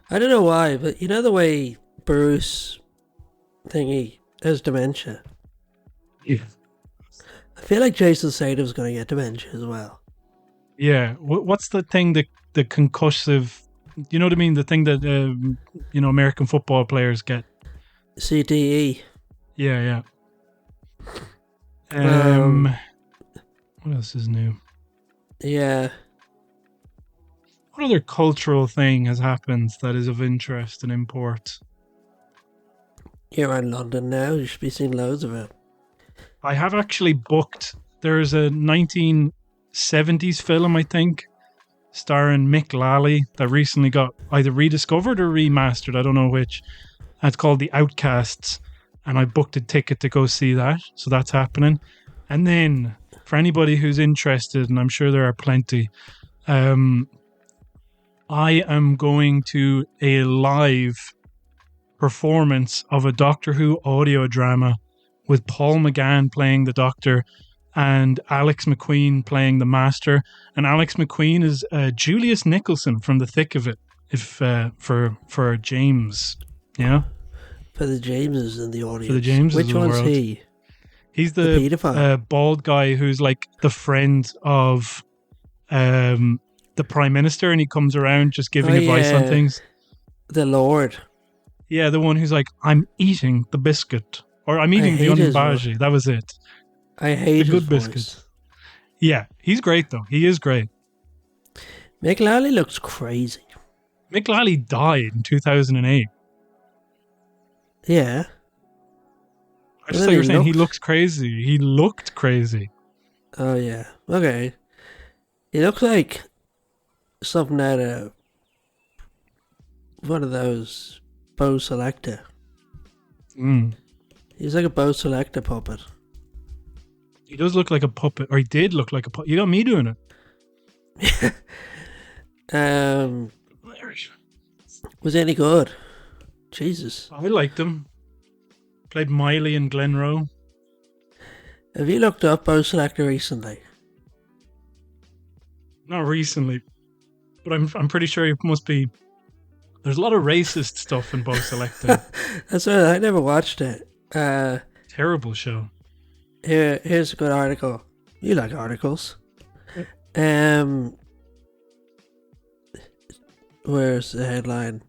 Speaker 4: I don't know why, but you know the way Bruce thingy has dementia.
Speaker 3: Yeah.
Speaker 4: I feel like Jason Statham's going to get dementia as well.
Speaker 3: Yeah. What's the thing that the concussive? You know what I mean? The thing that American football players get.
Speaker 4: CTE.
Speaker 3: Yeah. What else is new?
Speaker 4: Yeah.
Speaker 3: What other cultural thing has happened that is of interest and import?
Speaker 4: You're in London now. You should be seeing loads of it.
Speaker 3: I have actually booked. There's a 1970s film, I think, starring Mick Lally that recently got either rediscovered or remastered. I don't know which. It's called The Outcasts, and I booked a ticket to go see that. So that's happening. And then, for anybody who's interested, and I'm sure there are plenty, I am going to a live performance of a Doctor Who audio drama with Paul McGann playing the Doctor and Alex McQueen playing the Master. And Alex McQueen is Julius Nicholson from The Thick of It, for James. Yeah?
Speaker 4: For the Jameses in the audience.
Speaker 3: For the Jameses
Speaker 4: Which
Speaker 3: of the
Speaker 4: one's
Speaker 3: world.
Speaker 4: he?
Speaker 3: He's
Speaker 4: The paedophile?
Speaker 3: bald guy who's like the friend of the Prime Minister, and he comes around just giving advice on things.
Speaker 4: The Lord.
Speaker 3: Yeah, the one who's like, I'm eating the biscuit. Or I'm eating the
Speaker 4: hate his
Speaker 3: unbaji. That was it.
Speaker 4: I hate
Speaker 3: The
Speaker 4: his
Speaker 3: good
Speaker 4: voice.
Speaker 3: biscuit. Yeah, he's great though. He is great.
Speaker 4: Mick Lally looks crazy.
Speaker 3: Mick Lally died in 2008.
Speaker 4: Yeah.
Speaker 3: I just thought you were saying he looks crazy. He looked crazy.
Speaker 4: Oh, yeah. Okay. He looks like something out of one of those Bo Selecta. He's like a Bo Selecta puppet.
Speaker 3: He does look like a puppet, or he did look like a puppet. You got me doing it.
Speaker 4: Was he any good? Jesus.
Speaker 3: I liked him. Played Miley in Glenroe.
Speaker 4: Have you looked up Bo Selecta recently?
Speaker 3: Not recently, but I'm pretty sure he must be. There's a lot of racist stuff in Bo Selecta.
Speaker 4: That's right. I never watched it.
Speaker 3: Terrible show.
Speaker 4: Here's a good article. You like articles. Where's the headline?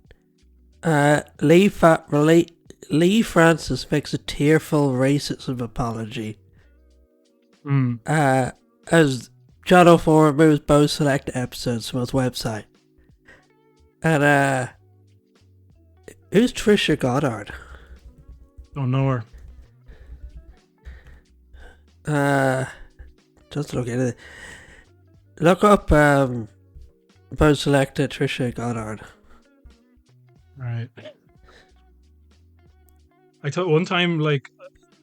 Speaker 4: Lee Francis makes a tearful racism apology. As John O'Fore moves Bo Select episodes from his website. And who's Trisha Goddard?
Speaker 3: Don't know her.
Speaker 4: Just look into it. Look up Bo Selecta Trisha Goddard.
Speaker 3: Right. I thought one time, like,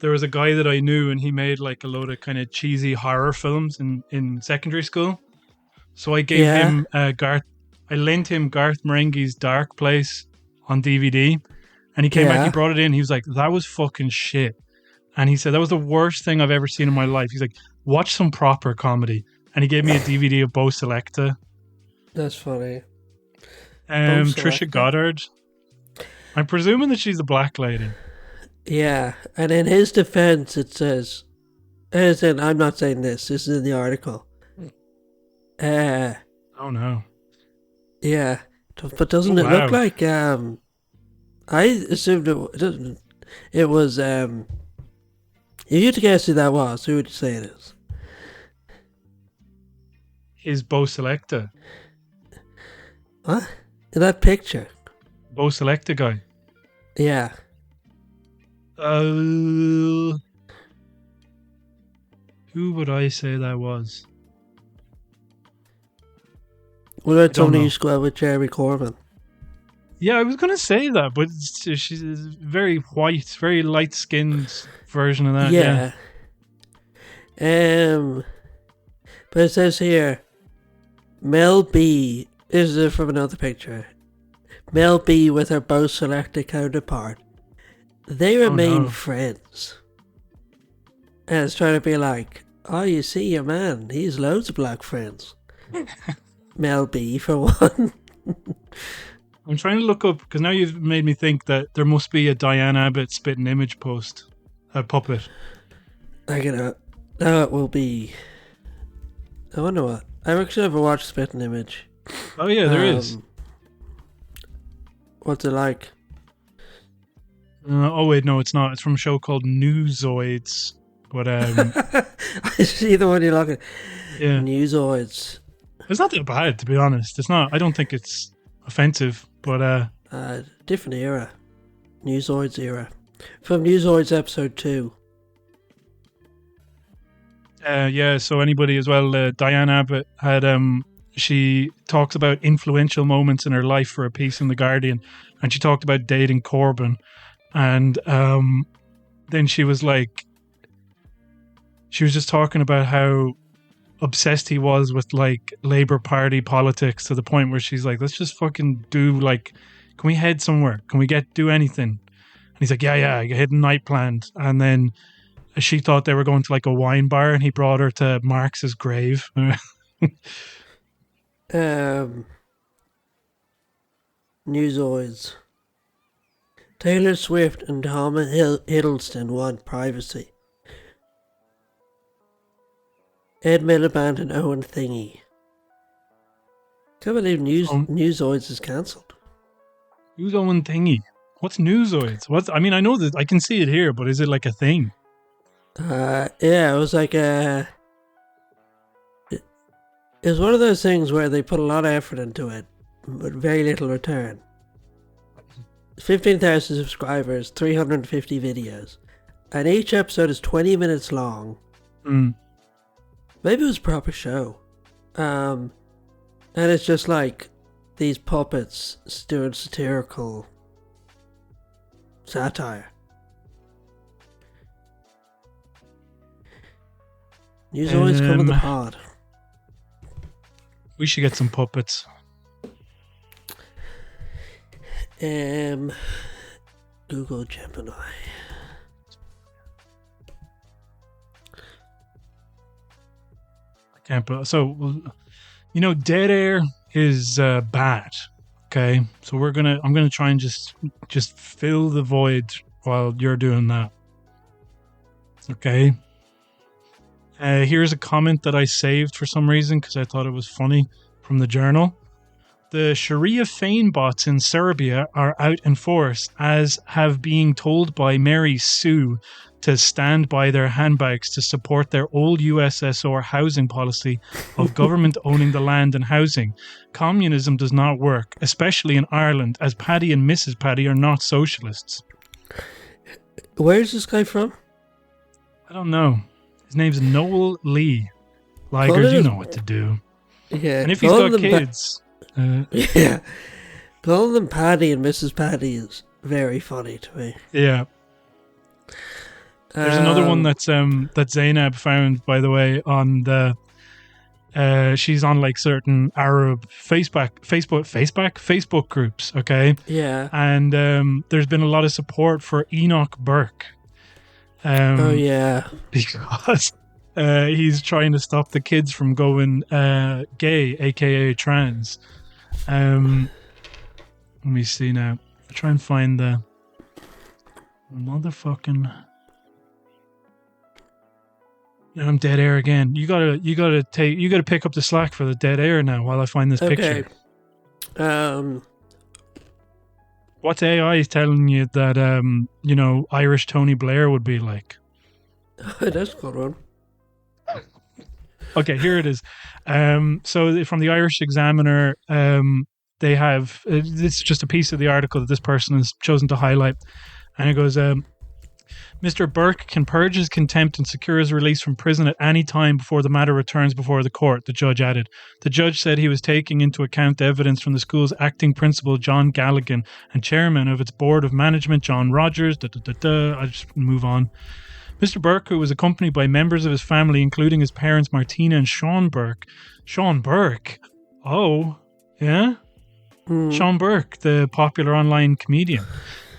Speaker 3: there was a guy that I knew, and he made like a load of kind of cheesy horror films in secondary school. So I gave him I lent him Garth Marenghi's Dark Place on DVD, and he came back, he brought it in, he was like, that was fucking shit. And he said, that was the worst thing I've ever seen in my life. He's like, watch some proper comedy. And he gave me a DVD of Bo Selecta.
Speaker 4: That's funny.
Speaker 3: Trisha Goddard. I'm presuming that she's a black lady.
Speaker 4: Yeah, and in his defense, it says, as in, I'm not saying this is in the article.
Speaker 3: Oh no.
Speaker 4: Yeah, but doesn't it look like, I assumed it was, if you had to guess who that was, who would you say it is?
Speaker 3: Is Bo Selecta.
Speaker 4: What? In that picture?
Speaker 3: Bo Selecta guy.
Speaker 4: Yeah.
Speaker 3: Who would I say that was?
Speaker 4: What about Tony you squad with Jeremy Corbyn?
Speaker 3: Yeah, I was going to say that, but she's a very white, very light-skinned version of that.
Speaker 4: Yeah. But it says here, Mel B. This is from another picture. Mel B with her Bo Selecta counterpart. They remain friends. And it's trying to be like, oh, you see your man, he's loads of black friends. Mel B for one.
Speaker 3: I'm trying to look up, because now you've made me think that there must be a Diane Abbott spitting image post. A puppet.
Speaker 4: Now it will be... I wonder what. I've actually never watched Spitting Image.
Speaker 3: Oh yeah, there is.
Speaker 4: What's it like?
Speaker 3: Oh wait, no, it's not. It's from a show called Newzoids. But
Speaker 4: I see the one you're looking at.
Speaker 3: Yeah.
Speaker 4: Newzoids.
Speaker 3: It's not that bad, to be honest. It's not. I don't think it's offensive, but
Speaker 4: different era. Newzoids era. From Newzoids episode 2.
Speaker 3: Yeah, so anybody as well, Diane Abbott had she talks about influential moments in her life for a piece in The Guardian, and she talked about dating Corbyn, and then she was just talking about how obsessed he was with like Labour Party politics, to the point where she's like, let's just fucking do, like, can we head somewhere? Can we do anything? And he's like, yeah, I had a night planned. And then she thought they were going to like a wine bar, and he brought her to Marx's grave.
Speaker 4: Newzoids. Taylor Swift and Tom Hiddleston want privacy. Ed Miliband and Owen Thingy. Can't believe Newzoids is cancelled.
Speaker 3: Who's Owen Thingy? What's Newzoids? I mean, I know that I can see it here, but is it like a thing?
Speaker 4: Yeah, it was like it was one of those things where they put a lot of effort into it, but very little return. 15,000 subscribers, 350 videos, and each episode is 20 minutes long. Maybe it was a proper show. And it's just like these puppets doing satirical satire. News always come in the pod.
Speaker 3: We should get some puppets.
Speaker 4: Google Gemini.
Speaker 3: I can't put so. You know, dead air is bad. Okay, so I'm gonna try and just fill the void while you're doing that. Okay. Here's a comment that I saved for some reason because I thought it was funny from the Journal. The Sharia Féin bots in Serbia are out in force, as have being told by Mary Sue to stand by their handbags to support their old USSR housing policy of government owning the land and housing. Communism does not work, especially in Ireland, as Paddy and Mrs. Paddy are not socialists.
Speaker 4: Where's this guy from?
Speaker 3: I don't know. His name's Noel Lee. Ligers, you know what to do.
Speaker 4: Yeah.
Speaker 3: And if he's got kids...
Speaker 4: yeah. Calling them Paddy and Mrs. Paddy is very funny to me.
Speaker 3: Yeah. There's another one that's that Zainab found, by the way, on the. She's on like certain Arab Facebook groups, okay?
Speaker 4: Yeah.
Speaker 3: And there's been a lot of support for Enoch Burke.
Speaker 4: Oh yeah.
Speaker 3: Because he's trying to stop the kids from going gay, aka trans. Let me see now. I'll try and find the motherfucking. I'm dead air again. You gotta pick up the slack for the dead air now while I find this picture. What's AI is telling you that Irish Tony Blair would be like?
Speaker 4: That's a good one.
Speaker 3: Okay, here it is. So from the Irish Examiner, they have this is just a piece of the article that this person has chosen to highlight, and it goes. Mr. Burke can purge his contempt and secure his release from prison at any time before the matter returns before the court, the judge added. The judge said he was taking into account evidence from the school's acting principal, John Galligan, and chairman of its board of management, John Rogers. I'll just move on. Mr. Burke, who was accompanied by members of his family, including his parents, Martina and Sean Burke. Sean Burke? Oh, yeah? Sean Burke, the popular online comedian.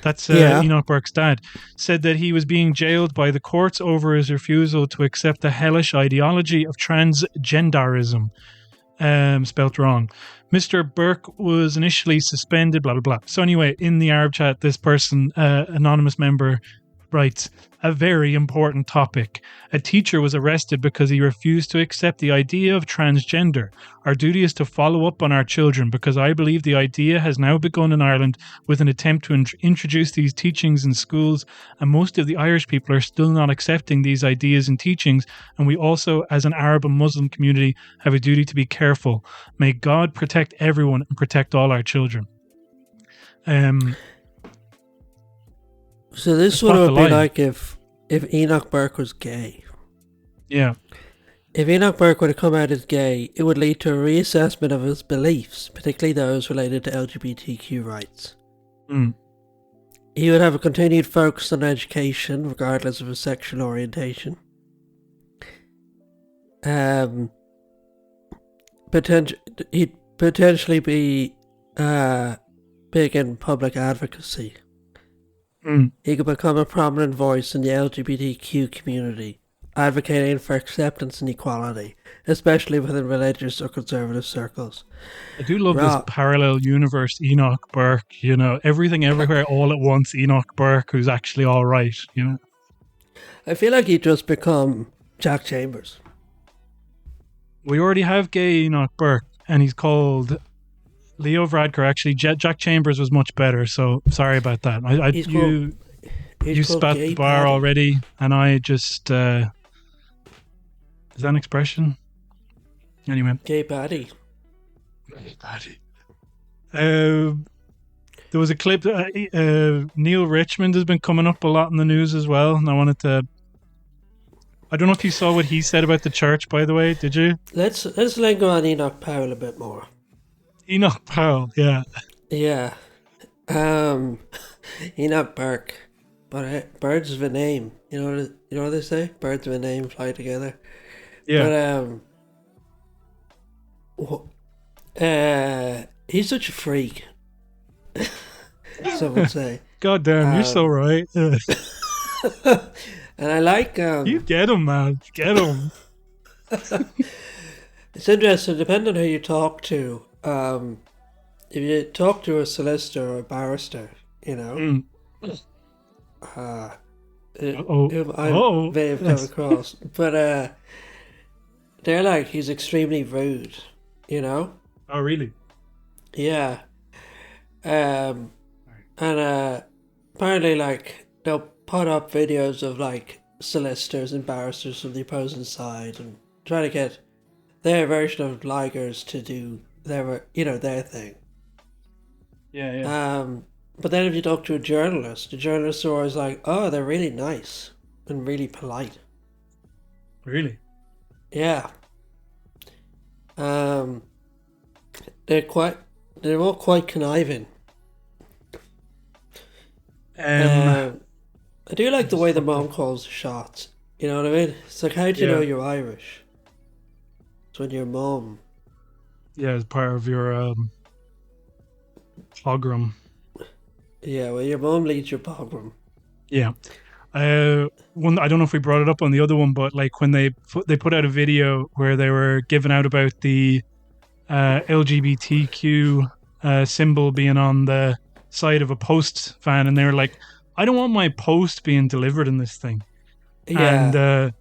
Speaker 3: That's Enoch Burke's dad, said that he was being jailed by the courts over his refusal to accept the hellish ideology of transgenderism, spelt wrong. Mr. Burke was initially suspended, blah, blah, blah. So anyway, in the Arab chat, this person, anonymous member, writes, a very important topic. A teacher was arrested because he refused to accept the idea of transgender. Our duty is to follow up on our children because I believe the idea has now begun in Ireland with an attempt to introduce these teachings in schools, and most of the Irish people are still not accepting these ideas and teachings, and we also, as an Arab and Muslim community, have a duty to be careful. May God protect everyone and protect all our children.
Speaker 4: So this would be like if Enoch Burke was gay.
Speaker 3: Yeah.
Speaker 4: If Enoch Burke were to come out as gay, it would lead to a reassessment of his beliefs, particularly those related to LGBTQ rights. He would have a continued focus on education, regardless of his sexual orientation. He'd potentially be big in public advocacy. He could become a prominent voice in the LGBTQ community, advocating for acceptance and equality, especially within religious or conservative circles.
Speaker 3: I do love this parallel universe Enoch Burke, everything everywhere all at once Enoch Burke, who's actually all right,
Speaker 4: I feel like he'd just become Jack Chambers.
Speaker 3: We already have gay Enoch Burke, and he's called Leo Varadkar. Actually, Jack Chambers was much better, so sorry about that. You spat the bar already, and I just... is that an expression? Anyway.
Speaker 4: Gay baddie.
Speaker 3: Gay baddie. There was a clip... Neale Richmond has been coming up a lot in the news as well, and I wanted to... I don't know if you saw what he said about the church, by the way, did you?
Speaker 4: Let's linger on Enoch Powell a bit more.
Speaker 3: Enoch Powell, yeah.
Speaker 4: Yeah. Enoch Burke. But birds of a name. You know what they say? Birds of a name fly together.
Speaker 3: Yeah.
Speaker 4: But he's such a freak. Some would say.
Speaker 3: God damn, you're so right.
Speaker 4: And I like
Speaker 3: you get him, man. Get him.
Speaker 4: It's interesting, depending on who you talk to. If you talk to a solicitor or a barrister, I may have come across, but they're like, he's extremely rude,
Speaker 3: Oh, really?
Speaker 4: Yeah. And apparently, like, they'll put up videos of like solicitors and barristers from the opposing side and try to get their version of Ligers to do their thing.
Speaker 3: Yeah.
Speaker 4: But then if you talk to a journalist, the journalists are always like, oh, they're really nice and really polite.
Speaker 3: Really?
Speaker 4: Yeah. They're all quite conniving.
Speaker 3: And
Speaker 4: I do like the way the mom calls the shots. You know what I mean? It's like, how do you know you're Irish? It's when your mom...
Speaker 3: Yeah, as part of your pogrom.
Speaker 4: Yeah, well, your mom leads your pogrom.
Speaker 3: Yeah. One, I don't know if we brought it up on the other one, but like when they put out a video where they were giving out about the LGBTQ symbol being on the side of a post van, and they were like, I don't want my post being delivered in this thing.
Speaker 4: Yeah.
Speaker 3: And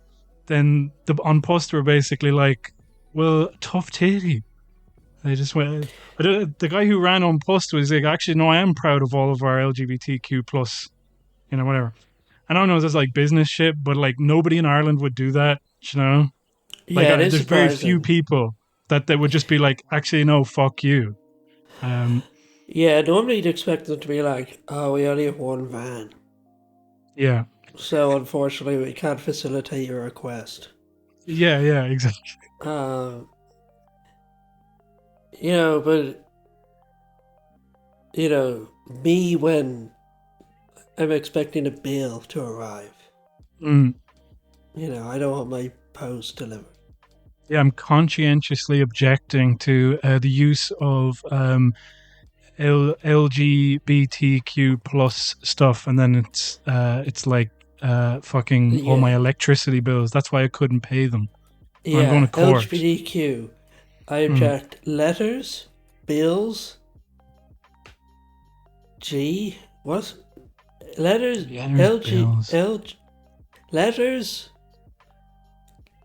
Speaker 3: then on post were basically like, well, tough titty. They just went. The guy who ran on post was like, actually, no, I am proud of all of our LGBTQ plus, whatever. And I don't know if that's like business shit, but like nobody in Ireland would do that, Like,
Speaker 4: yeah,
Speaker 3: there's very few people that would just be like, actually, no, fuck you.
Speaker 4: Yeah, normally you'd expect them to be like, oh, we only have one van.
Speaker 3: Yeah.
Speaker 4: So unfortunately, we can't facilitate your request.
Speaker 3: Yeah, exactly.
Speaker 4: Me when I'm expecting a bill to arrive.
Speaker 3: Mm.
Speaker 4: I don't want my post delivered.
Speaker 3: Yeah, I'm conscientiously objecting to the use of LGBTQ plus stuff, and then it's like fucking all my electricity bills. That's why I couldn't pay them.
Speaker 4: Yeah,
Speaker 3: I'm going to court.
Speaker 4: LGBTQ. I object. Letters, bills. G. What? Letters. Letters.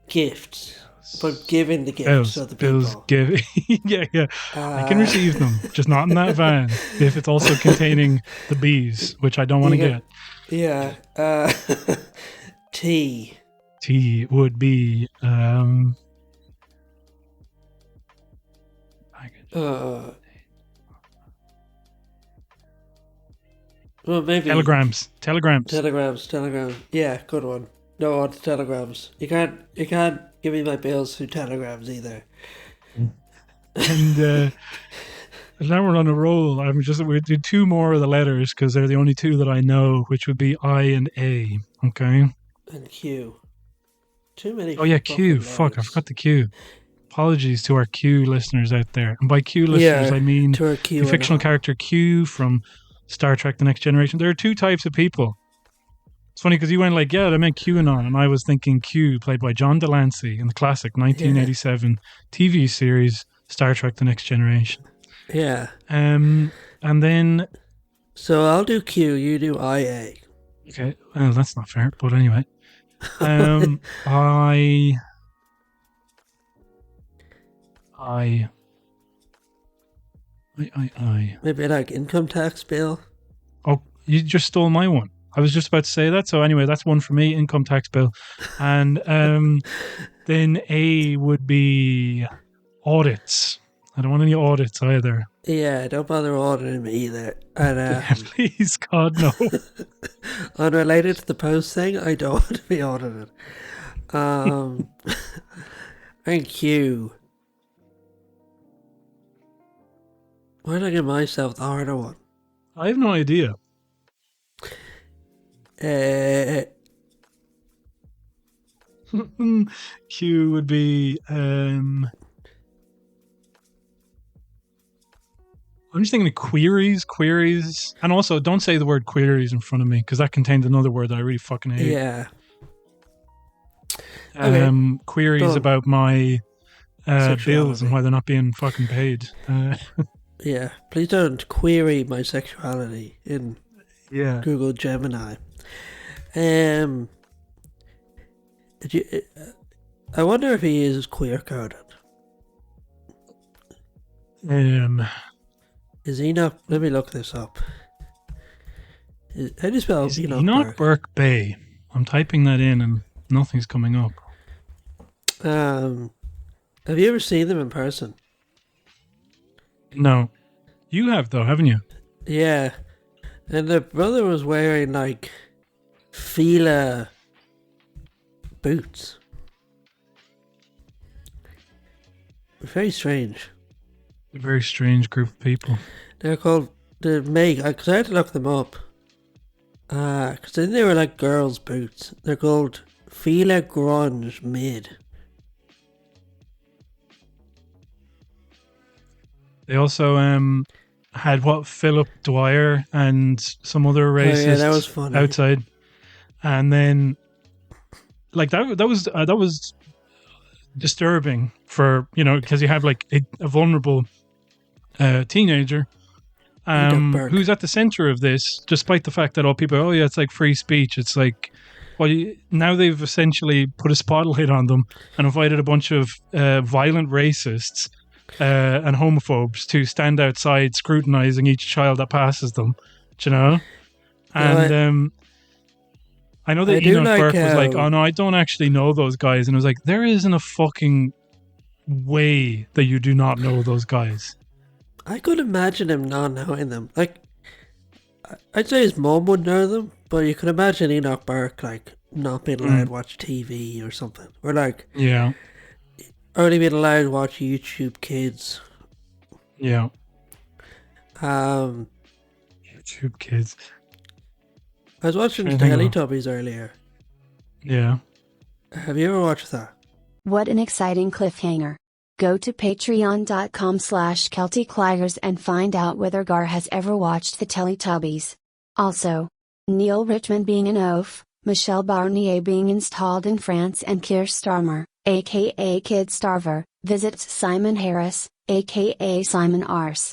Speaker 4: Gifts. But giving the gifts to the people.
Speaker 3: Yeah. I can receive them, just not in that van. If it's also containing the bees, which I don't want to get.
Speaker 4: Yeah. T.
Speaker 3: T would be
Speaker 4: well, maybe
Speaker 3: telegrams.
Speaker 4: Yeah, good one. No, on telegrams. You can't give me my bills through telegrams either.
Speaker 3: And now we're on a roll. We'll do two more of the letters because they're the only two that I know, which would be I and A. Okay.
Speaker 4: And Q. Too many.
Speaker 3: Oh yeah, Q. Fuck, I forgot the Q. Apologies to our Q listeners out there. And by Q listeners, I mean the fictional character Q from Star Trek: The Next Generation. There are two types of people. It's funny because you went like, yeah, I meant QAnon, and I was thinking Q, played by John Delancey in the classic 1987 TV series Star Trek: The Next Generation.
Speaker 4: Yeah.
Speaker 3: And then...
Speaker 4: So I'll do Q, you do IA.
Speaker 3: Okay, well, that's not fair, but anyway. I...
Speaker 4: Maybe like income tax bill.
Speaker 3: Oh, you just stole my one. I was just about to say that. So anyway, that's one for me, income tax bill. And then A would be audits. I don't want any audits either.
Speaker 4: Yeah, don't bother auditing me either. And
Speaker 3: yeah, please, God, no.
Speaker 4: Unrelated to the post thing, I don't want to be audited. Thank you. Why did I give myself the harder one?
Speaker 3: I have no idea. Q would be I'm just thinking of queries, and also don't say the word queries in front of me because that contains another word that I really fucking hate.
Speaker 4: Yeah.
Speaker 3: Queries
Speaker 4: Done.
Speaker 3: About my bills and why they're not being fucking paid.
Speaker 4: Yeah, please don't query my sexuality in Google Gemini. I wonder if he is queer coded. Is Enoch? Let me look this up. How do you spell
Speaker 3: Enoch Burke Bay? I'm typing that in and nothing's coming up.
Speaker 4: Have you ever seen them in person?
Speaker 3: No. You have though, haven't you?
Speaker 4: Yeah. And the brother was wearing like Fila boots. Very strange.
Speaker 3: A very strange group of people.
Speaker 4: They're called the Meg, because I had to look them up. Because then they were like girls' boots. They're called Fila Grunge Mid.
Speaker 3: They also had Philip Dwyer and some other racists
Speaker 4: that was funny.
Speaker 3: outside, and then like that was disturbing for because you have like a vulnerable teenager who's at the center of this, despite the fact that all people it's like free speech. It's like now they've essentially put a spotlight on them and invited a bunch of violent racists and homophobes to stand outside scrutinizing each child that passes them, and I know that Enoch Burke was like, oh no, I don't actually know those guys, and I was like, there isn't a fucking way that you do not know those guys.
Speaker 4: I could imagine him not knowing them. Like, I'd say his mom would know them, but you could imagine Enoch Burke like not being allowed to watch TV or something, or like only being allowed to watch YouTube Kids.
Speaker 3: Yeah.
Speaker 4: YouTube
Speaker 3: Kids.
Speaker 4: I was watching Teletubbies earlier.
Speaker 3: Yeah.
Speaker 4: Have you ever watched that?
Speaker 2: What an exciting cliffhanger. Go to patreon.com/Celtic Ligers and find out whether Gar has ever watched the Teletubbies. Also, Neale Richmond being an oaf, Michel Barnier being installed in France, and Keir Starmer, aka Kid Starver, visits Simon Harris, aka Simon Arse.